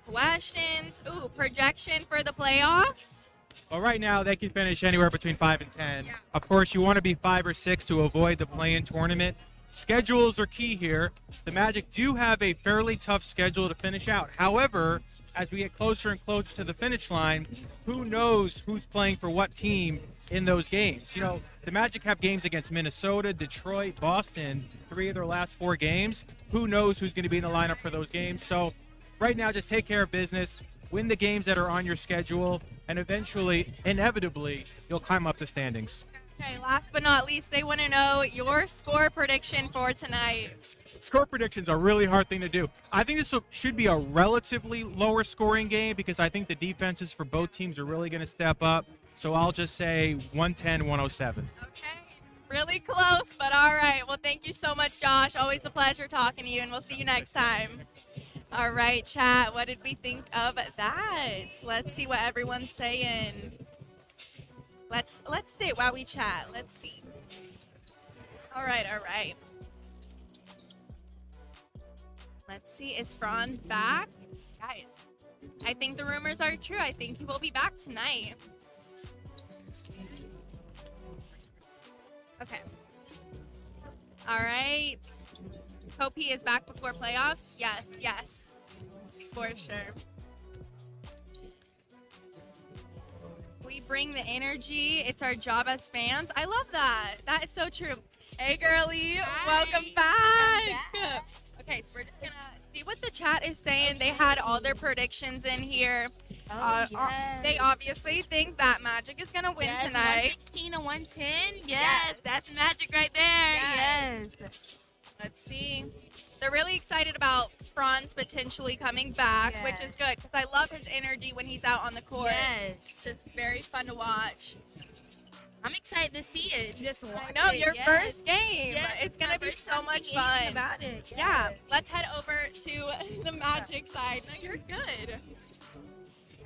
questions. Ooh, projection for the playoffs? Well, right now they can finish anywhere between 5 and 10. Yeah. Of course, you want to be 5 or 6 to avoid the play-in tournament. Schedules are key here. The Magic do have a fairly tough schedule to finish out. However, as we get closer and closer to the finish line, who knows who's playing for what team in those games? You know, the Magic have games against Minnesota, Detroit, Boston, 3 of their last 4 games. Who knows who's going to be in the lineup for those games? So right now, just take care of business, win the games that are on your schedule, and eventually, inevitably, you'll climb up the standings. Okay, last but not least, they want to know your score prediction for tonight. Score predictions are a really hard thing to do. I think this should be a relatively lower scoring game because I think the defenses for both teams are really going to step up. So I'll just say 110-107. Okay, really close, but all right. Well, thank you so much, Josh. Always a pleasure talking to you, and we'll see you next time. All right, chat, what did we think of that? Let's see what everyone's saying. Let's see while we chat. Let's see. All right. Let's see. Is Franz back? Guys, I think the rumors are true. I think he will be back tonight. Okay. All right. Hope he is back before playoffs. Yes. For sure. We bring the energy. It's our job as fans. I love that. That is so true. Hey, girlie. Hi. Welcome back. Okay, so we're just going to see what the chat is saying. They had all their predictions in here. Yes. They obviously think that Magic is going to win tonight. 116 to 110. Yes, that's Magic right there. Yes. Let's see. They're really excited about Franz potentially coming back, which is good because I love his energy when he's out on the court. Yes. It's just very fun to watch. I'm excited to see it. Just watch I know, it. your Yes. first game. Yes, It's going to my be first so time much thinking fun. about it. Yeah, Yes. let's head over to the Magic side. No, you're good.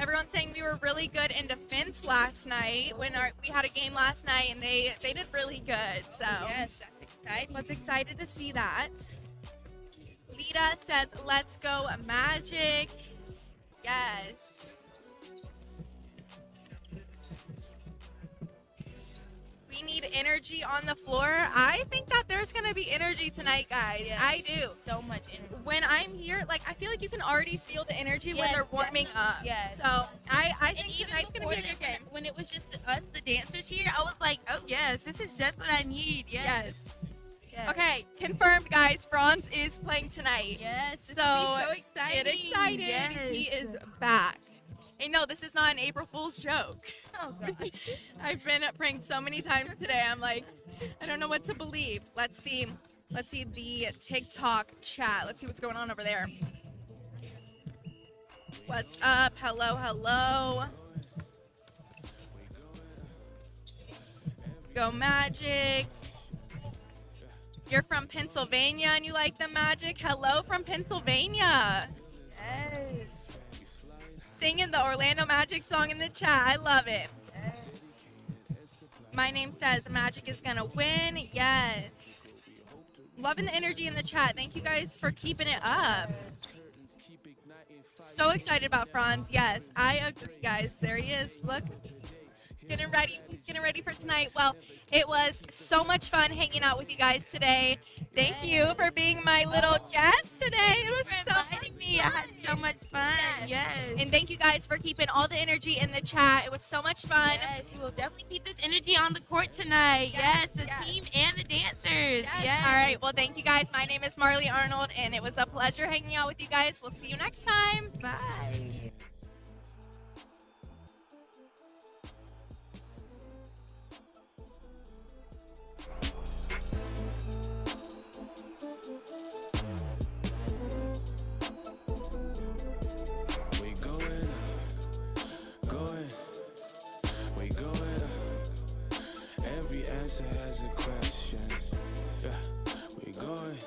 Everyone's saying we were really good in defense last night when we had a game last night, and they did really good. So Yes, that's exciting. was excited to see that. Lita says, let's go Magic. Yes. We need energy on the floor. I think that there's going to be energy tonight, guys. Yes, I do. So much energy. When I'm here, like, I feel like you can already feel the energy when Yes, they're warming up. Yes. So I And think even tonight's going to be a before good game. when it was just us, the dancers here, I was like, oh yes, this is just what I need. Yes. Yes. Okay, confirmed, guys. Franz is playing tonight. Yes. This So, will be so exciting. get excited. Yes. He is back. And no, this is not an April Fool's joke. Oh gosh. I've been pranked so many times today. I'm like, I don't know what to believe. Let's see the TikTok chat. Let's see what's going on over there. What's up? Hello, hello. Go Magic. You're from Pennsylvania and you like the Magic? Hello from Pennsylvania. Yes. Singing the Orlando Magic song in the chat. I love it. My name says Magic is going to win. Yes. Loving the energy in the chat. Thank you guys for keeping it up. So excited about Franz. Yes, I agree, guys. There he is. Look. Getting ready for tonight. Well, it was so much fun hanging out with you guys today. Thank you for being my little guest today. It was Thanks so for inviting me. I had so much fun. Yes. And thank you guys for keeping all the energy in the chat. It was so much fun. Yes, we will definitely keep this energy on the court tonight. Yes, the yes. team and the dancers. Yes. All right. Well, thank you guys. My name is Marley Arnold, and it was a pleasure hanging out with you guys. We'll see you next time. Bye. Answer has a question. Yeah, we going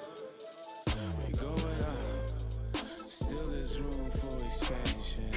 up. Still there's room for expansion.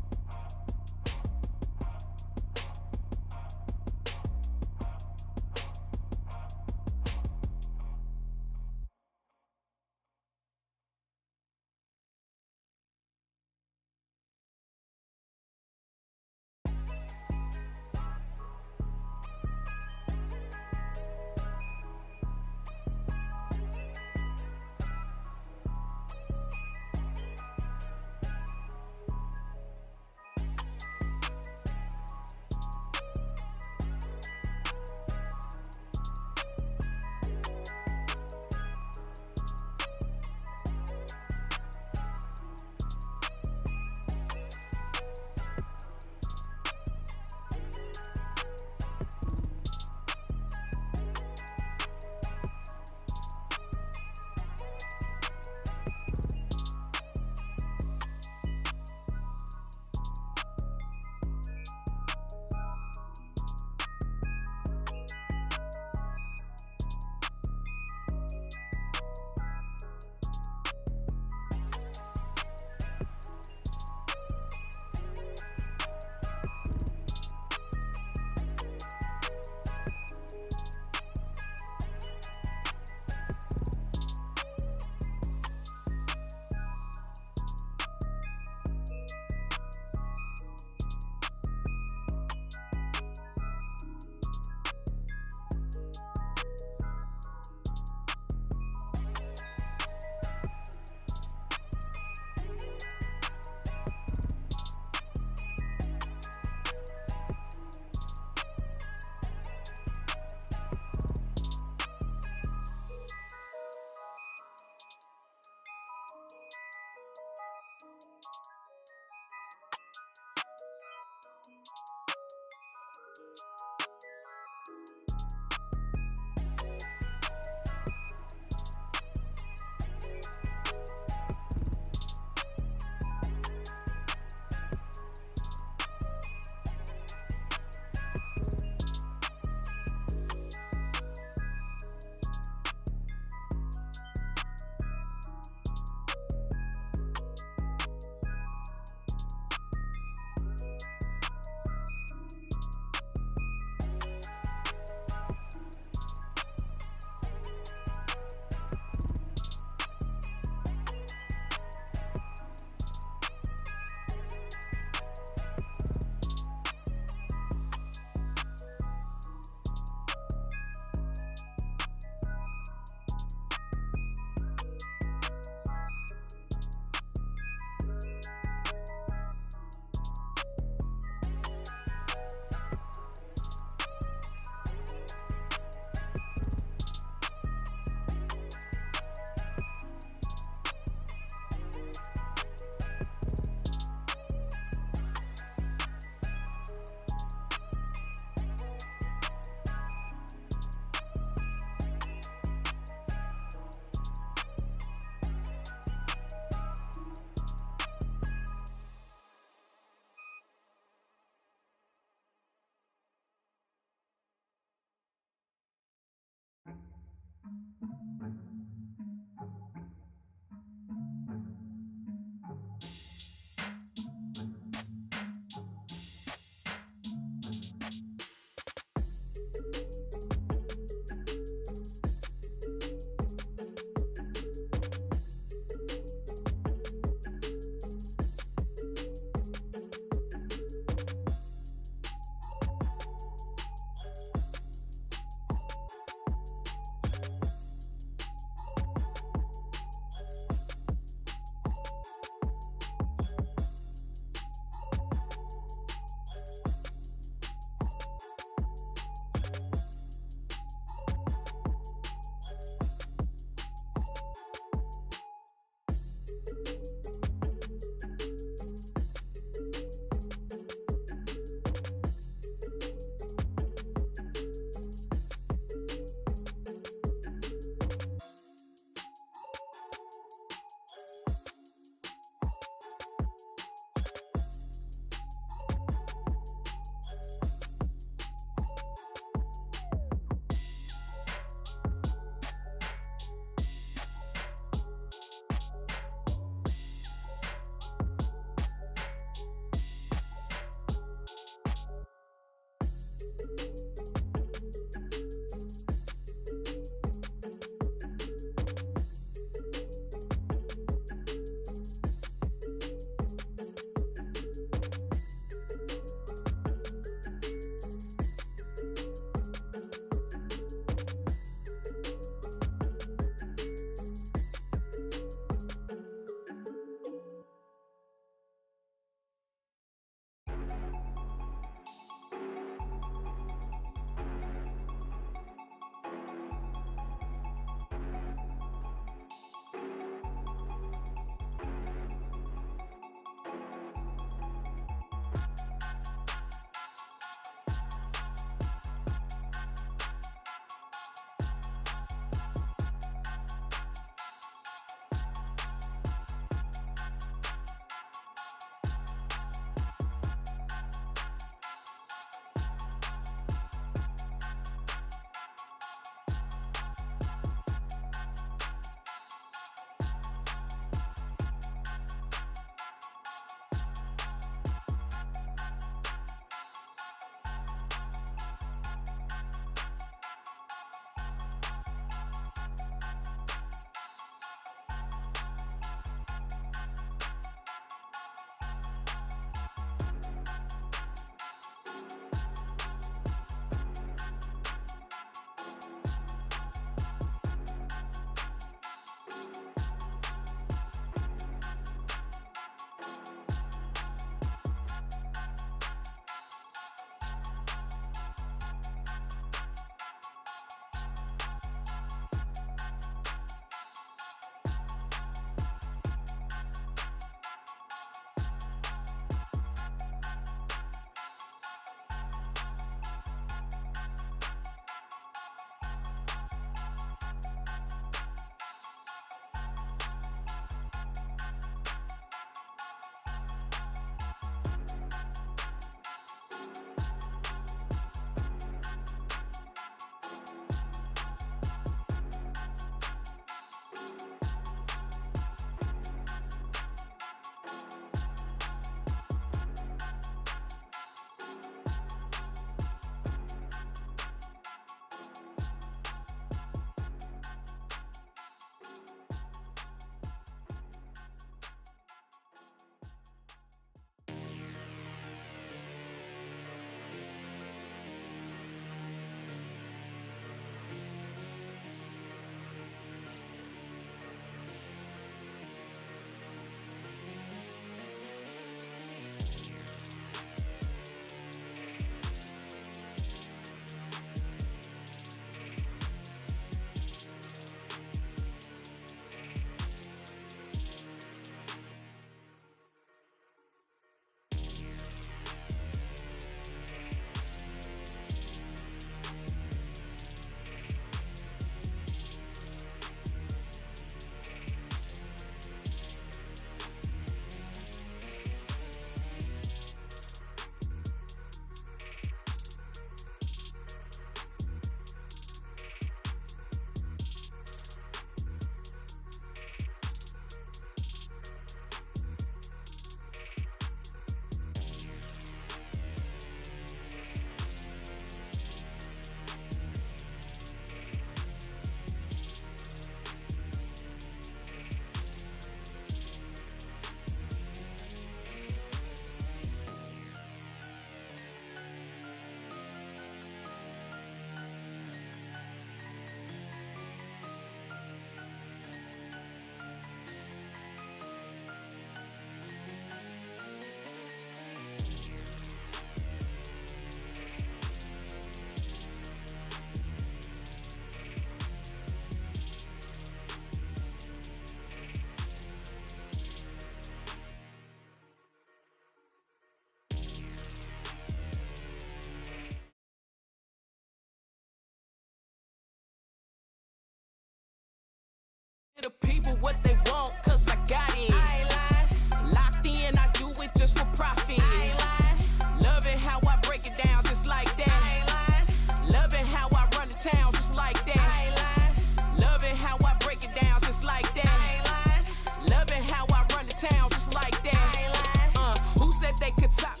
The people what they want, cause I got it. I ain't lying. Locked in, I do it just for profit. I ain't lying. Love it how I break it down just like that. I ain't lying. Love it how I run the town just like that. I ain't lying. Love it how I break it down just like that. I ain't lying. Love it how I run the town just like that. I ain't lying. Who said they could top?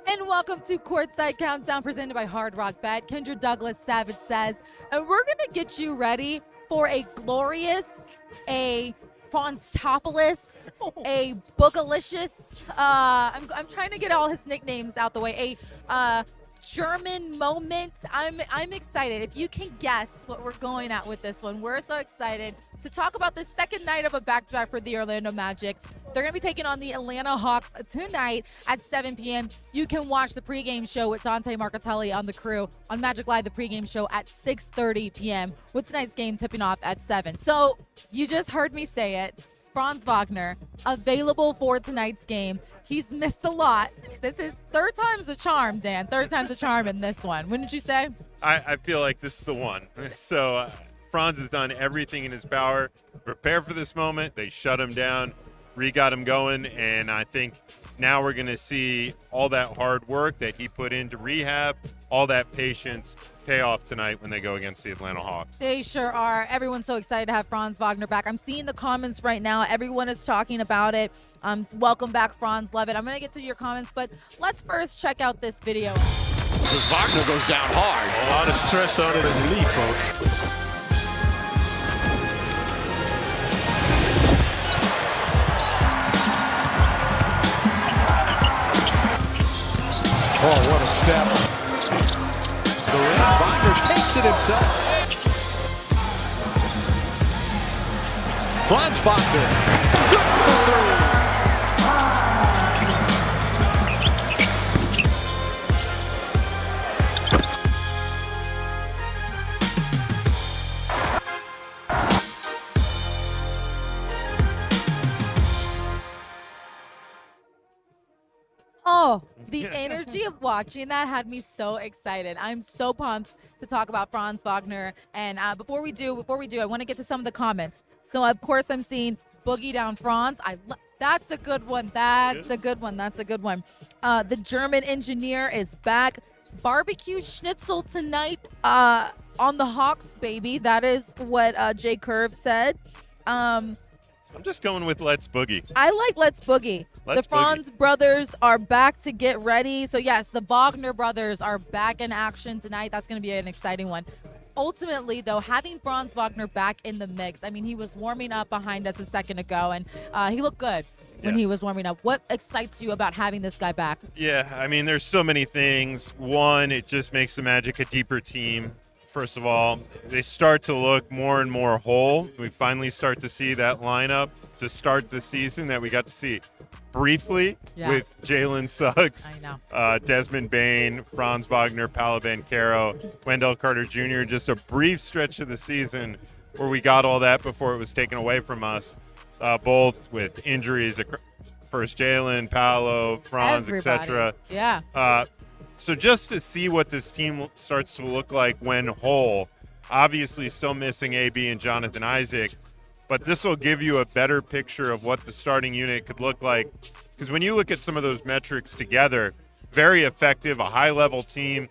And welcome to Courtside Countdown presented by Hard Rock Bet. Kendra Douglas Savage says, and we're going to get you ready for a glorious, a Fonstopolis, a Boogalicious, I'm trying to get all his nicknames out the way, a German moment. I'm excited. If you can guess what we're going at with this one, we're so excited to talk about the second night of a back-to-back for the Orlando Magic. They're going to be taking on the Atlanta Hawks tonight at 7 p.m. You can watch the pregame show with Dante Marcatelli on the crew on Magic Live, the pregame show at 6:30 p.m. with tonight's game tipping off at 7. So you just heard me say it. Franz Wagner, available for tonight's game. He's missed a lot. This is third time's the charm, Dan. Third time's the charm in this one. Wouldn't you say? I feel like this is the one. So Franz has done everything in his power to prepare for this moment. They shut him down, got him going, and I think now we're going to see all that hard work that he put into rehab, all that patience pay off tonight when they go against the Atlanta Hawks. They sure are. Everyone's so excited to have Franz Wagner back. I'm seeing the comments right now. Everyone is talking about it. Welcome back, Franz. Love it. I'm going to get to your comments, but let's first check out this video. As Wagner goes down hard. A lot of stress on it as knee, folks. Oh, what a step. Wagner takes it himself. Franz Wagner. Good for three. Oh, the energy of watching that had me so excited. I'm so pumped to talk about Franz Wagner. And before we do, I want to get to some of the comments. So, of course, I'm seeing Boogie Down Franz. That's a good one. That's a good one. The German engineer is back. Barbecue schnitzel tonight on the Hawks, baby. That is what Jay Curve said. I'm just going with Let's Boogie. I like Let's Boogie. The Franz brothers are back to get ready. So, yes, the Wagner brothers are back in action tonight. That's going to be an exciting one. Ultimately, though, having Franz Wagner back in the mix, I mean, he was warming up behind us a second ago, and he looked good when he was warming up. What excites you about having this guy back? Yeah, I mean, there's so many things. One, it just makes the Magic a deeper team. First of all, they start to look more and more whole. We finally start to see that lineup to start the season that we got to see briefly with Jalen Suggs, Desmond Bane, Franz Wagner, Paolo Banchero, Wendell Carter Jr. Just a brief stretch of the season where we got all that before it was taken away from us, both with injuries. First Jalen, Paolo, Franz, etc. Yeah. So just to see what this team starts to look like when whole, obviously still missing AB and Jonathan Isaac, but this will give you a better picture of what the starting unit could look like. Because when you look at some of those metrics together, very effective, a high-level team,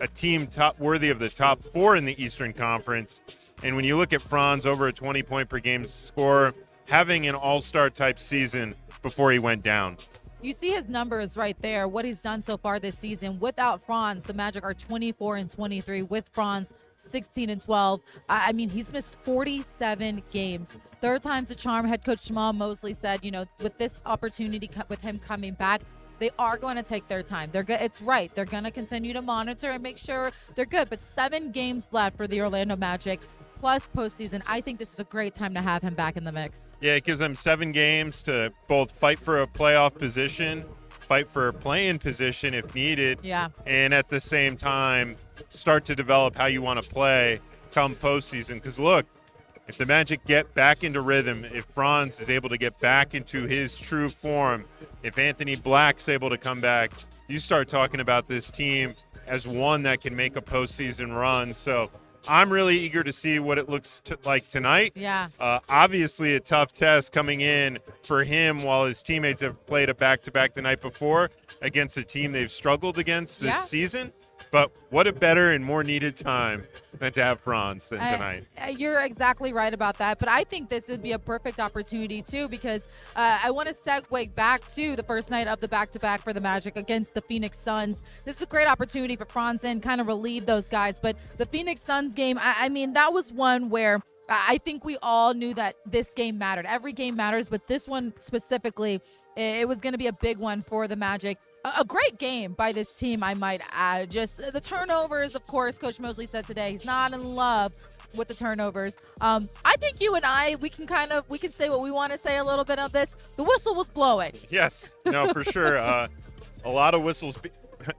a team worthy of the top 4 in the Eastern Conference. And when you look at Franz, over a 20-point per game score, having an all-star type season before he went down. You see his numbers right there, what he's done so far this season. Without Franz, the Magic are 24-23. With Franz, 16-12. I mean, he's missed 47 games. Third time's a charm. Head coach Jamahl Mosley said, you know, with this opportunity, with him coming back, they are going to take their time. They're good. It's right. They're going to continue to monitor and make sure they're good. But 7 games left for the Orlando Magic, plus postseason. I think this is a great time to have him back in the mix. Yeah, it gives them 7 games to both fight for a playoff position, fight for a play-in position if needed, and at the same time start to develop how you want to play come postseason. Because look, if the Magic get back into rhythm, if Franz is able to get back into his true form, if Anthony Black's able to come back, you start talking about this team as one that can make a postseason run. So I'm really eager to see what it looks like tonight. Yeah. Obviously, a tough test coming in for him while his teammates have played a back-to-back the night before against a team they've struggled against this season. But what a better and more needed time than to have Franz than tonight. You're exactly right about that. But I think this would be a perfect opportunity, too, because I want to segue back to the first night of the back-to-back for the Magic against the Phoenix Suns. This is a great opportunity for Franz and kind of relieve those guys. But the Phoenix Suns game, I mean, that was one where I think we all knew that this game mattered. Every game matters, but this one specifically, it was going to be a big one for the Magic. A great game by this team, I might add. Just the turnovers, of course, Coach Mosley said today he's not in love with the turnovers. I think you and I, we can say what we want to say a little bit of this. The whistle was blowing. Yes, no, for sure. A lot of whistles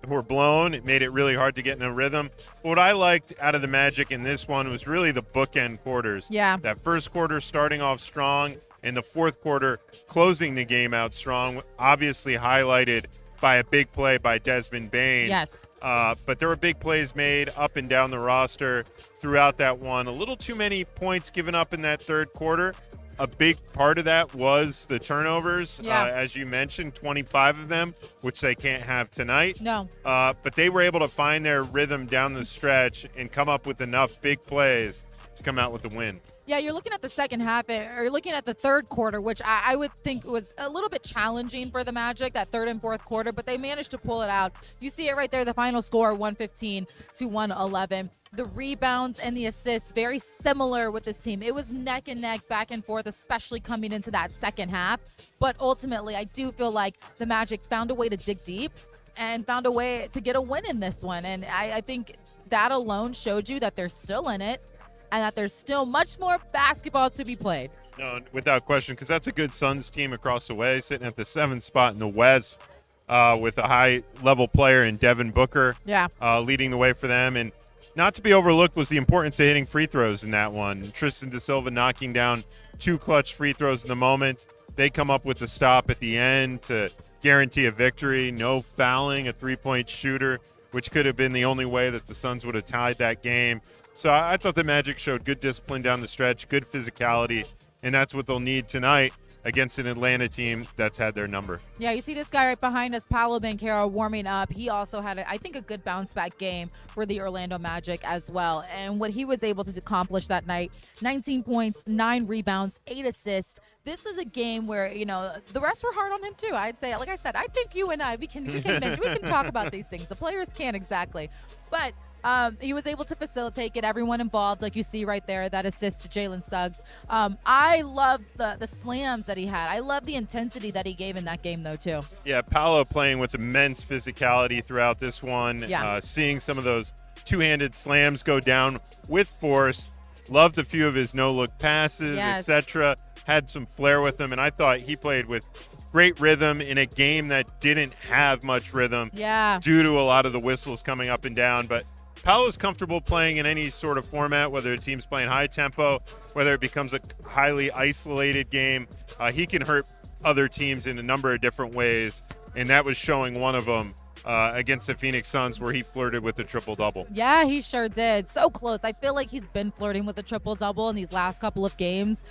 were blown. It made it really hard to get in a rhythm. But what I liked out of the Magic in this one was really the bookend quarters. Yeah. That first quarter starting off strong and the fourth quarter closing the game out strong, obviously highlighted by a big play by Desmond Bane. Yes. But there were big plays made up and down the roster throughout that one. A little too many points given up in that third quarter. A big part of that was the turnovers. As you mentioned, 25 of them, which they can't have tonight. No. But they were able to find their rhythm down the stretch and come up with enough big plays to come out with the win. Yeah, you're looking at the second half, or you're looking at the third quarter, which I would think was a little bit challenging for the Magic, that third and fourth quarter, but they managed to pull it out. You see it right there, the final score, 115 to 111. The rebounds and the assists, very similar with this team. It was neck and neck, back and forth, especially coming into that second half. But ultimately, I do feel like the Magic found a way to dig deep and found a way to get a win in this one. And I think that alone showed you that they're still in it, and that there's still much more basketball to be played. No, without question, because that's a good Suns team across the way, sitting at the 7th spot in the West with a high-level player in Devin Booker leading the way for them. And not to be overlooked was the importance of hitting free throws in that one. Tristan da Silva knocking down 2 clutch free throws in the moment. They come up with the stop at the end to guarantee a victory. No fouling, a three-point shooter, which could have been the only way that the Suns would have tied that game. So I thought the Magic showed good discipline down the stretch, good physicality, and that's what they'll need tonight against an Atlanta team that's had their number. Yeah, you see this guy right behind us, Paolo Banchero, warming up. He also had, I think, a good bounce-back game for the Orlando Magic as well. And what he was able to accomplish that night, 19 points, 9 rebounds, 8 assists. This is a game where, you know, the rest were hard on him too. I'd say, like I said, I think you and I, we can talk about these things. The players can't exactly. But he was able to facilitate, get everyone involved, like you see right there, that assist to Jalen Suggs. I love the slams that he had. I love the intensity that he gave in that game, though, too. Yeah, Paolo playing with immense physicality throughout this one. Yeah. Seeing some of those two-handed slams go down with force. Loved a few of his no-look passes, etc. Had some flair with him, and I thought he played with great rhythm in a game that didn't have much rhythm due to a lot of the whistles coming up and down. But Paolo's comfortable playing in any sort of format, whether a team's playing high tempo, whether it becomes a highly isolated game. He can hurt other teams in a number of different ways, and that was showing one of them against the Phoenix Suns, where he flirted with the triple-double. Yeah, he sure did. So close. I feel like he's been flirting with the triple-double in these last couple of games.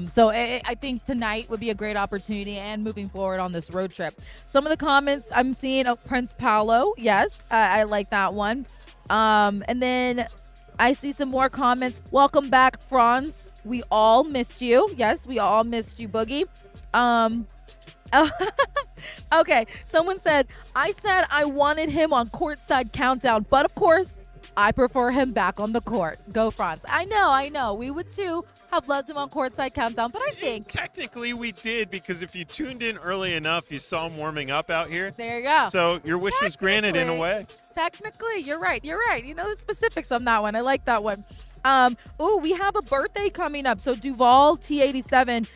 So I think tonight would be a great opportunity and moving forward on this road trip. Some of the comments I'm seeing of Prince Paolo. Yes, I like that one. And then I see some more comments. Welcome back, Franz. We all missed you. Yes, we all missed you, Boogie. Okay, someone said, I said I wanted him on Courtside Countdown, but of course, I prefer him back on the court. Go, Franz. I know. We would too have loved him on Courtside Countdown, but I think technically we did, because if you tuned in early enough, you saw him warming up out here. There you go. So your wish was granted in a way. Technically, you're right. You know the specifics on that one. I like that one. We have a birthday coming up. So Duval T87,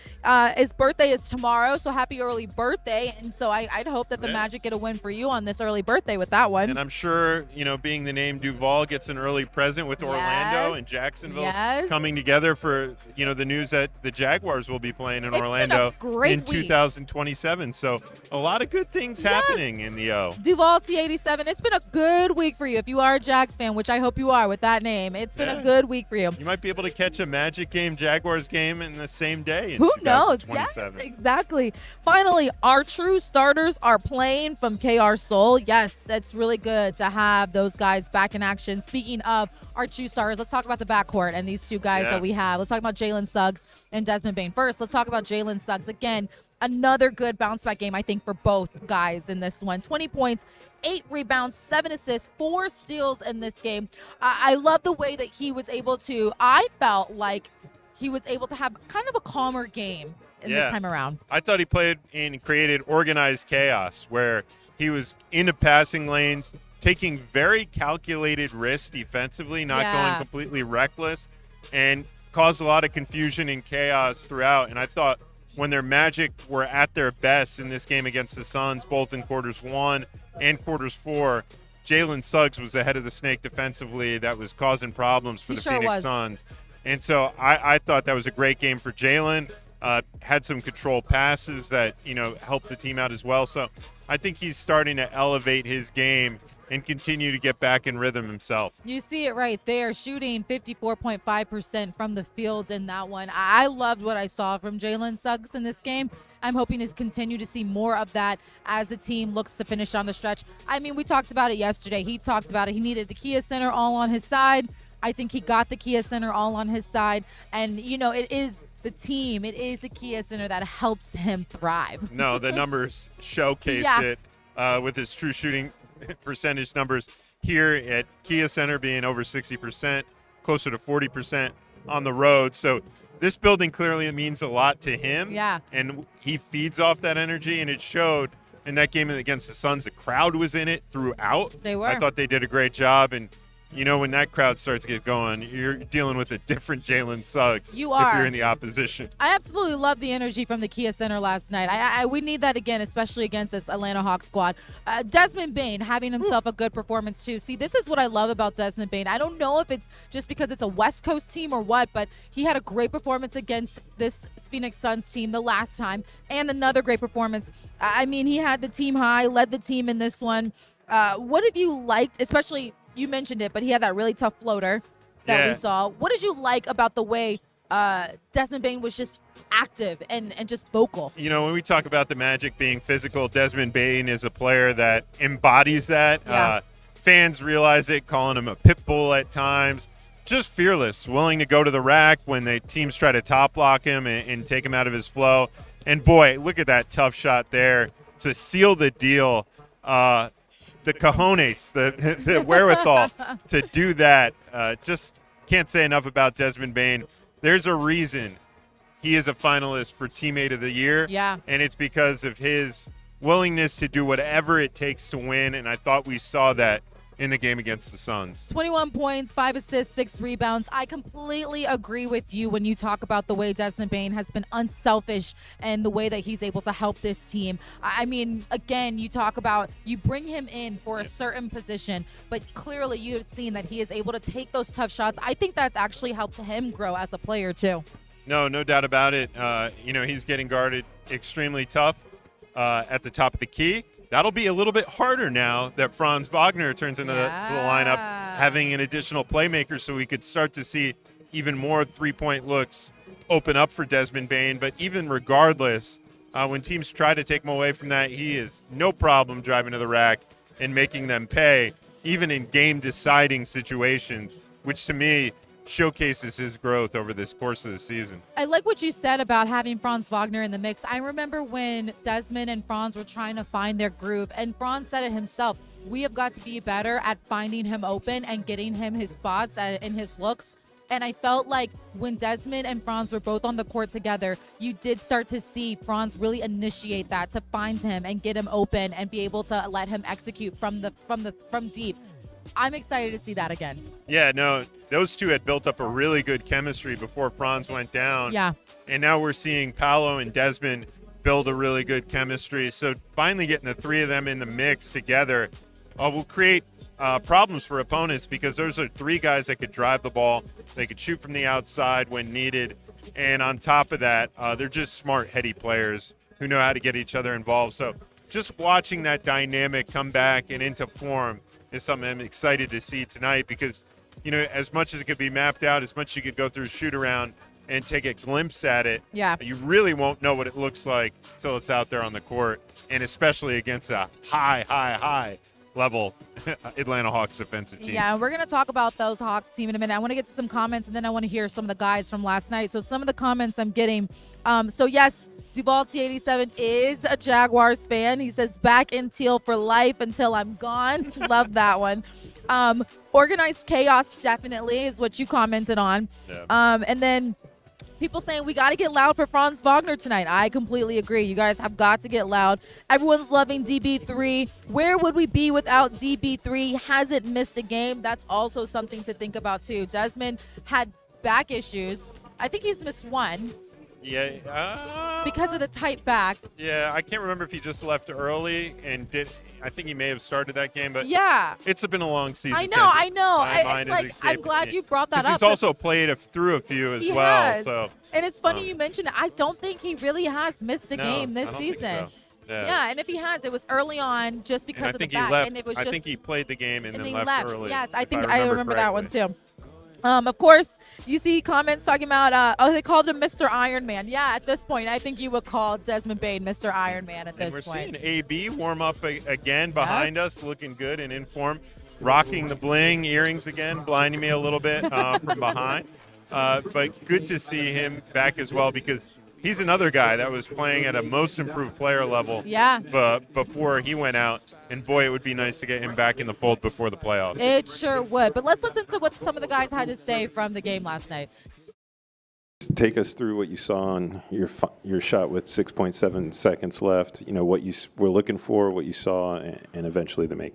His birthday is tomorrow, so happy early birthday. And so I'd hope that the Magic get a win for you on this early birthday with that one. And I'm sure, being the name Duval gets an early present with Orlando and Jacksonville coming together for, the news that the Jaguars will be playing in Orlando in 2027. So a lot of good things happening in the O. Duval T87, it's been a good week for you. If you are a Jags fan, which I hope you are with that name, it's been a good week for you. You might be able to catch a Magic game, Jaguars game in the same day in Who knows? 2027. Yes, exactly. Finally, our true starters are playing from KR Seoul. Yes, it's really good to have those guys back in action. Speaking of our true starters, let's talk about the backcourt and these two guys that we have. Let's talk about Jalen Suggs and Desmond Bane. First, let's talk about Jalen Suggs. Again, another good bounce-back game, I think, for both guys in this one. 20 points, 8 rebounds, 7 assists, 4 steals in this game. I love the way that he was able to, I felt like he was able to have kind of a calmer game this time around. I thought he played and created organized chaos where he was into passing lanes, taking very calculated risks defensively, not going completely reckless, and caused a lot of confusion and chaos throughout. And I thought when their Magic were at their best in this game against the Suns, both in quarters 1 and quarters 4, Jalen Suggs was ahead of the snake defensively. That was causing problems for the Phoenix Suns. And so I thought that was a great game for Jalen. Had some controlled passes that, helped the team out as well. So I think he's starting to elevate his game and continue to get back in rhythm himself. You see it right there, shooting 54.5% from the field in that one. I loved what I saw from Jalen Suggs in this game. I'm hoping to continue to see more of that as the team looks to finish on the stretch. I mean, we talked about it yesterday. He talked about it. He needed the Kia Center all on his side. I think he got the Kia Center all on his side. And, it is the team. It is the Kia Center that helps him thrive. No, the numbers showcase it with his true shooting percentage numbers here at Kia Center being over 60%, closer to 40% on the road. So this building clearly means a lot to him. Yeah. And he feeds off that energy, and it showed in that game against the Suns. The crowd was in it throughout. They were. I thought they did a great job. And when that crowd starts to get going, you're dealing with a different Jalen Suggs. You are. If you're in the opposition. I absolutely love the energy from the Kia Center last night. We need that again, especially against this Atlanta Hawks squad. Desmond Bane having himself a good performance too. See, this is what I love about Desmond Bane. I don't know if it's just because it's a West Coast team or what, but he had a great performance against this Phoenix Suns team the last time, and another great performance. I mean, he had the team high, led the team in this one. What have you liked, especially – you mentioned it, but he had that really tough floater that we saw. What did you like about the way Desmond Bane was just active and just vocal? When we talk about the Magic being physical, Desmond Bane is a player that embodies that. Yeah. Fans realize it, calling him a pit bull at times. Just fearless, willing to go to the rack when the teams try to top block him and take him out of his flow. And, boy, look at that tough shot there to seal the deal. The cojones, the wherewithal to do that. Just can't say enough about Desmond Bane. There's a reason he is a finalist for Teammate of the Year. Yeah. And it's because of his willingness to do whatever it takes to win. And I thought we saw that in the game against the Suns. 21 points, 5 assists, 6 rebounds. I completely agree with you when you talk about the way Desmond Bane has been unselfish and the way that he's able to help this team. I mean, again, you talk about you bring him in for a certain position, but clearly you have seen that he is able to take those tough shots. I think that's actually helped him grow as a player too. No doubt about it. He's getting guarded extremely tough at the top of the key. That'll be a little bit harder now that Franz Wagner turns into the lineup, having an additional playmaker, so we could start to see even more three-point looks open up for Desmond Bane. But even regardless, when teams try to take him away from that, he is no problem driving to the rack and making them pay, even in game-deciding situations, which to me showcases his growth over this course of the season. I like what you said about having Franz Wagner in the mix. I remember when Desmond and Franz were trying to find their groove, and Franz said it himself. We have got to be better at finding him open and getting him his spots and his looks. And I felt like when Desmond and Franz were both on the court together, you did start to see Franz really initiate that to find him and get him open and be able to let him execute from deep. I'm excited to see that again. Yeah, no, those two had built up a really good chemistry before Franz went down. Yeah. And now we're seeing Paolo and Desmond build a really good chemistry. So finally getting the three of them in the mix together will create problems for opponents, because those are three guys that could drive the ball. They could shoot from the outside when needed. And on top of that, they're just smart, heady players who know how to get each other involved. So just watching that dynamic come back and into form is something I'm excited to see tonight, because, you know, as much as it could be mapped out, as much as you could go through shoot around and take a glimpse at it, yeah, you really won't know what it looks like till it's out there on the court, and especially against a high level Atlanta Hawks defensive team. Yeah, and we're going to talk about those Hawks team in a minute. I want to get to some comments, and then I want to hear some of the guys from last night. So some of the comments I'm getting. So yes, Duval T87 is a Jaguars fan. He says, back in teal for life until I'm gone. Love that one. Organized chaos definitely is what you commented on. Yeah. And then people saying we got to get loud for Franz Wagner tonight. I completely agree. You guys have got to get loud. Everyone's loving DB3. Where would we be without DB3? Hasn't missed a game. That's also something to think about too. Desmond had back issues. I think he's missed one. Yeah. Because of the tight back. Yeah, I can't remember if he just left early and did. I think he may have started that game, but yeah, it's been a long season. I know. My mind is escaping I'm glad you brought that up. He's also played through a few as well. Has. So. And it's funny you mentioned it. I don't think he really has missed a game this season. So. Yeah. Yeah, and if he has, it was early on just because of the back. Left, and it was I think he played the game and then left early. Yes, I think I remember that one too. correctly. Of course, you see comments talking about, they called him Mr. Iron Man. Yeah, at this point, I think you would call Desmond Bane Mr. Iron Man at this point. We're seeing AB warm up again behind us, looking good and in form, rocking the bling, earrings again, blinding me a little bit from behind. But good to see him back as well, because he's another guy that was playing at a most improved player level before he went out. And, boy, it would be nice to get him back in the fold before the playoffs. It sure would. But let's listen to what some of the guys had to say from the game last night. Take us through what you saw on your shot with 6.7 seconds left, you know, what you were looking for, what you saw, and eventually the make.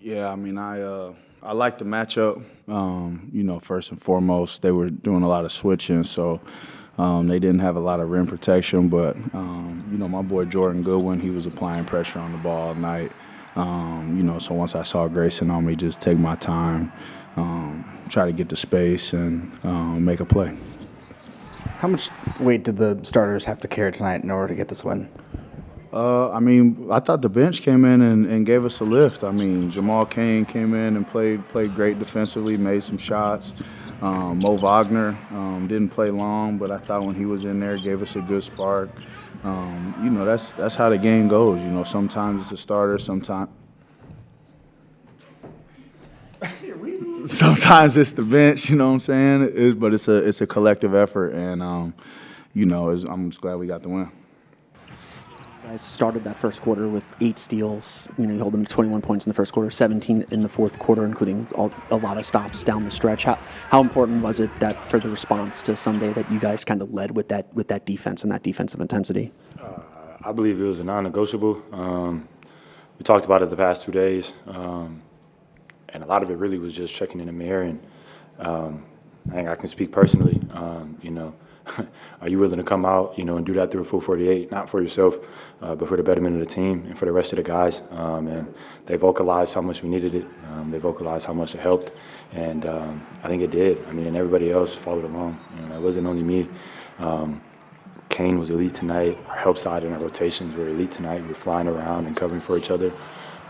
Yeah, I mean, I like the matchup. You know, first and foremost, they were doing a lot of switching, so they didn't have a lot of rim protection. But, you know, my boy Jordan Goodwin, he was applying pressure on the ball all night. You know, so once I saw Grayson on me, just take my time, try to get the space and make a play. How much weight did the starters have to carry tonight in order to get this win? I mean, I thought the bench came in and gave us a lift. I mean, Jamahl Cohen came in and played great defensively, made some shots. Mo Wagner didn't play long, but I thought when he was in there, gave us a good spark. You know, that's how the game goes. You know, sometimes it's a starter, sometimes it's the bench. You know what I'm saying? But it's a collective effort, and you know, I'm just glad we got the win. Guys started that first quarter with 8 steals. You know, you hold them to 21 points in the first quarter, 17 in the fourth quarter, including a lot of stops down the stretch. How important was it that for the response to Sunday that you guys kind of led with that defense and that defensive intensity? I believe it was a non-negotiable. We talked about it the past 2 days, and a lot of it really was just checking in the mirror. And I think I can speak personally. You know, are you willing to come out, you know, and do that through a full 48, not for yourself, but for the betterment of the team and for the rest of the guys? And they vocalized how much we needed it. They vocalized how much it helped, and I think it did. I mean, and everybody else followed along. You know, it wasn't only me. Kane was elite tonight. Our help side and our rotations were elite tonight. We were flying around and covering for each other.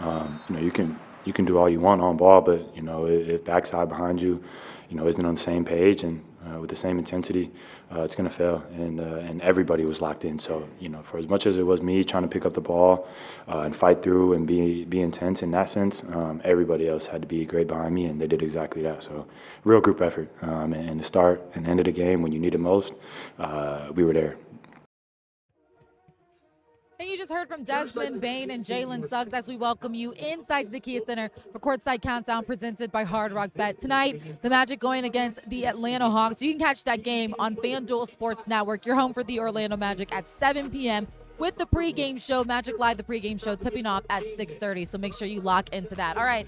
You know, you can do all you want on ball, but you know, if backside behind you, you know, isn't on the same page and with the same intensity, it's going to fail. And everybody was locked in. So, you know, for as much as it was me trying to pick up the ball and fight through and be intense in that sense, everybody else had to be great behind me, and they did exactly that. So, real group effort. And the start and end of the game, when you need it most, we were there. And you just heard from Desmond Bane and Jalen Suggs as we welcome you inside the Kia Center for Courtside Countdown presented by Hard Rock Bet. Tonight, the Magic going against the Atlanta Hawks. You can catch that game on FanDuel Sports Network. You're home for the Orlando Magic at 7 p.m. with the pregame show, Magic Live, the pregame show, tipping off at 6:30. So make sure you lock into that. All right,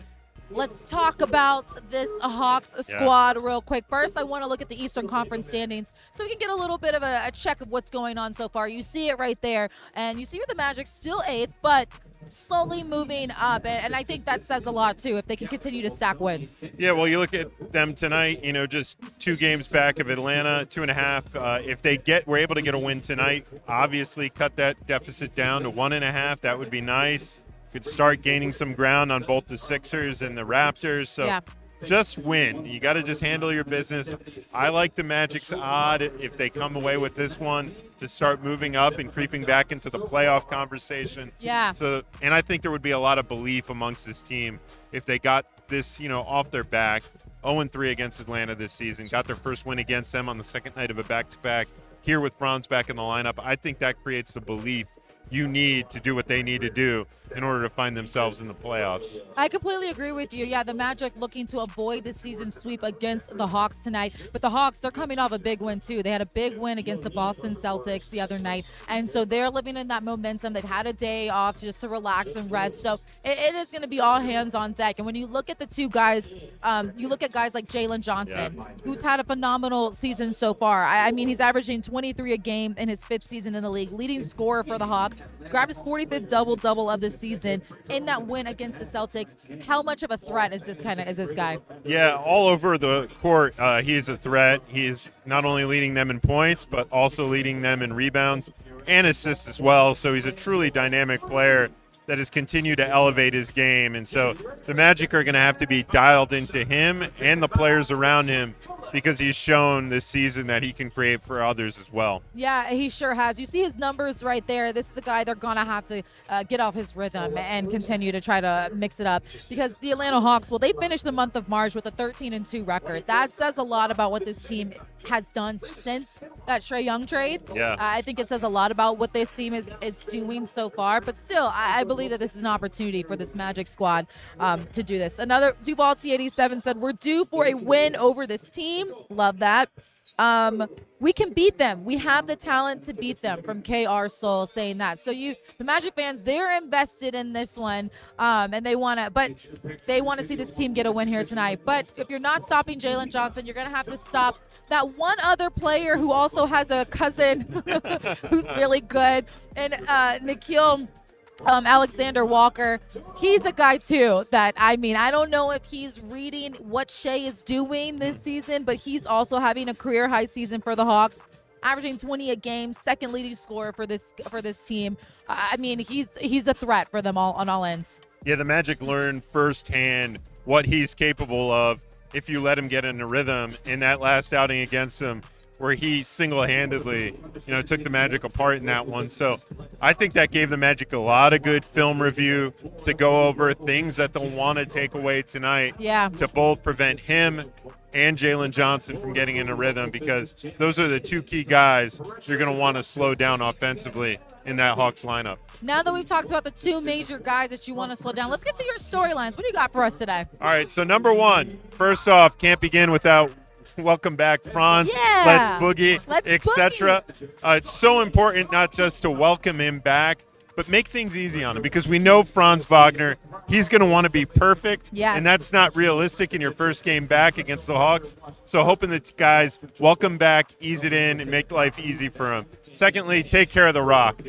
let's talk about this Hawks squad real quick. First, I want to look at the Eastern Conference standings so we can get a little bit of a check of what's going on so far. You see it right there, and you see the Magic still 8th, but slowly moving up, and I think that says a lot too if they can continue to stack wins. Yeah, well, you look at them tonight, just 2 games back of Atlanta, 2.5. If they were able to get a win tonight, obviously cut that deficit down to 1.5. That would be nice. Could start gaining some ground on both the Sixers and the Raptors. So just win. You got to just handle your business. I like the Magic's odd if they come away with this one to start moving up and creeping back into the playoff conversation. Yeah. And I think there would be a lot of belief amongst this team if they got this, off their back. 0-3 against Atlanta this season. Got their first win against them on the second night of a back-to-back. Here with Franz back in the lineup, I think that creates the belief you need to do what they need to do in order to find themselves in the playoffs. I completely agree with you. Yeah, the Magic looking to avoid the season sweep against the Hawks tonight. But the Hawks, they're coming off a big win, too. They had a big win against the Boston Celtics the other night. And so they're living in that momentum. They've had a day off just to relax and rest. So it is going to be all hands on deck. And when you look at the two guys, you look at guys like Jalen Johnson, who's had a phenomenal season so far. I mean, he's averaging 23 a game in his 5th season in the league, leading scorer for the Hawks. Grabbed his 45th double-double of the season in that win against the Celtics. How much of a threat is this guy? Yeah, all over the court, he is a threat. He is not only leading them in points, but also leading them in rebounds and assists as well. So he's a truly dynamic player that has continued to elevate his game. And so the Magic are going to have to be dialed into him and the players around him because he's shown this season that he can create for others as well. Yeah, he sure has. You see his numbers right there. This is a guy they're going to have to get off his rhythm and continue to try to mix it up because the Atlanta Hawks, well, they finished the month of March with a 13-2 record. That says a lot about what this team has done since that Trae Young trade. Yeah. I think it says a lot about what this team is doing so far, but still, I believe that this is an opportunity for this Magic squad to do this. Another Duval T87 said, we're due for a win over this team. Love that. We can beat them. We have the talent to beat them, from KR Soul saying that. So the Magic fans, they're invested in this one, and they want to see this team get a win here tonight. But if you're not stopping Jalen Johnson, you're going to have to stop that one other player who also has a cousin who's really good, and Nikhil Alexander Walker. He's a guy too that, I don't know if he's reading what Shea is doing this season, but he's also having a career high season for the Hawks, averaging 20 a game, second leading scorer for this team. He's a threat for them all on all ends. Yeah, the Magic learned firsthand what he's capable of if you let him get in a rhythm. In that last outing against him, where he single-handedly, took the Magic apart in that one. So I think that gave the Magic a lot of good film review to go over things that they'll want to take away tonight to both prevent him and Jalen Johnson from getting in a rhythm, because those are the two key guys you're going to want to slow down offensively in that Hawks lineup. Now that we've talked about the two major guys that you want to slow down, let's get to your storylines. What do you got for us today? All right, so number one, first off, can't begin without welcome back, Franz. Yeah. Let's boogie, etc. It's so important not just to welcome him back, but make things easy on him, because we know Franz Wagner, he's going to want to be perfect, and that's not realistic in your first game back against the Hawks. So hoping that guys welcome back, ease it in, and make life easy for him. Secondly, take care of the rock.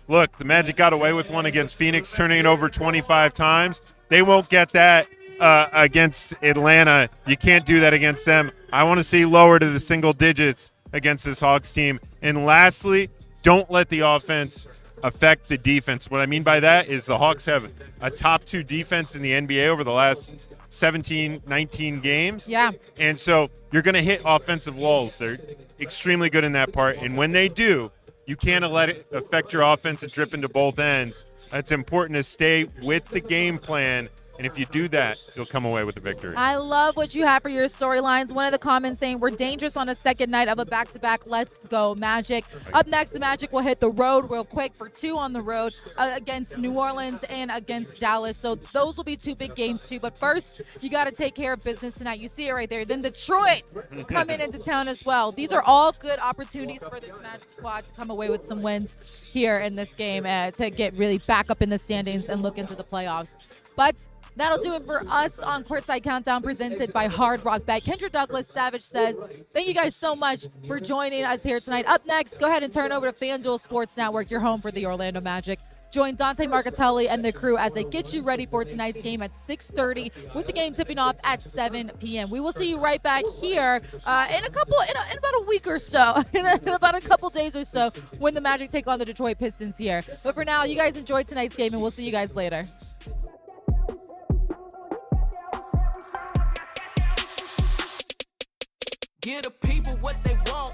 Look, the Magic got away with one against Phoenix, turning it over 25 times. They won't get that against Atlanta. You can't do that against them. I want to see lower to the single digits against this Hawks team. And lastly, don't let the offense affect the defense. What I mean by that is the Hawks have a top 2 defense in the NBA over the last 17, 19 games. Yeah. And so you're going to hit offensive lulls. They're extremely good in that part. And when they do, you can't let it affect your offense and drip into both ends. It's important to stay with the game plan. And if you do that, you'll come away with a victory. I love what you have for your storylines. One of the comments saying, we're dangerous on a second night of a back-to-back. Let's go, Magic. Up next, the Magic will hit the road real quick for 2 on the road against New Orleans and against Dallas. So those will be 2 big games, too. But first, you got to take care of business tonight. You see it right there. Then Detroit coming into town as well. These are all good opportunities for this Magic squad to come away with some wins here in this game to get really back up in the standings and look into the playoffs. But that'll do it for us on Courtside Countdown presented by Hard Rock Bet. Kendra Douglas Savage says, thank you guys so much for joining us here tonight. Up next, go ahead and turn over to FanDuel Sports Network, your home for the Orlando Magic. Join Dante Marcatelli and the crew as they get you ready for tonight's game at 6:30 with the game tipping off at 7 p.m. We will see you right back here in about a week or so, in about a couple days or so when the Magic take on the Detroit Pistons here. But for now, you guys enjoy tonight's game and we'll see you guys later. Give the people what they want.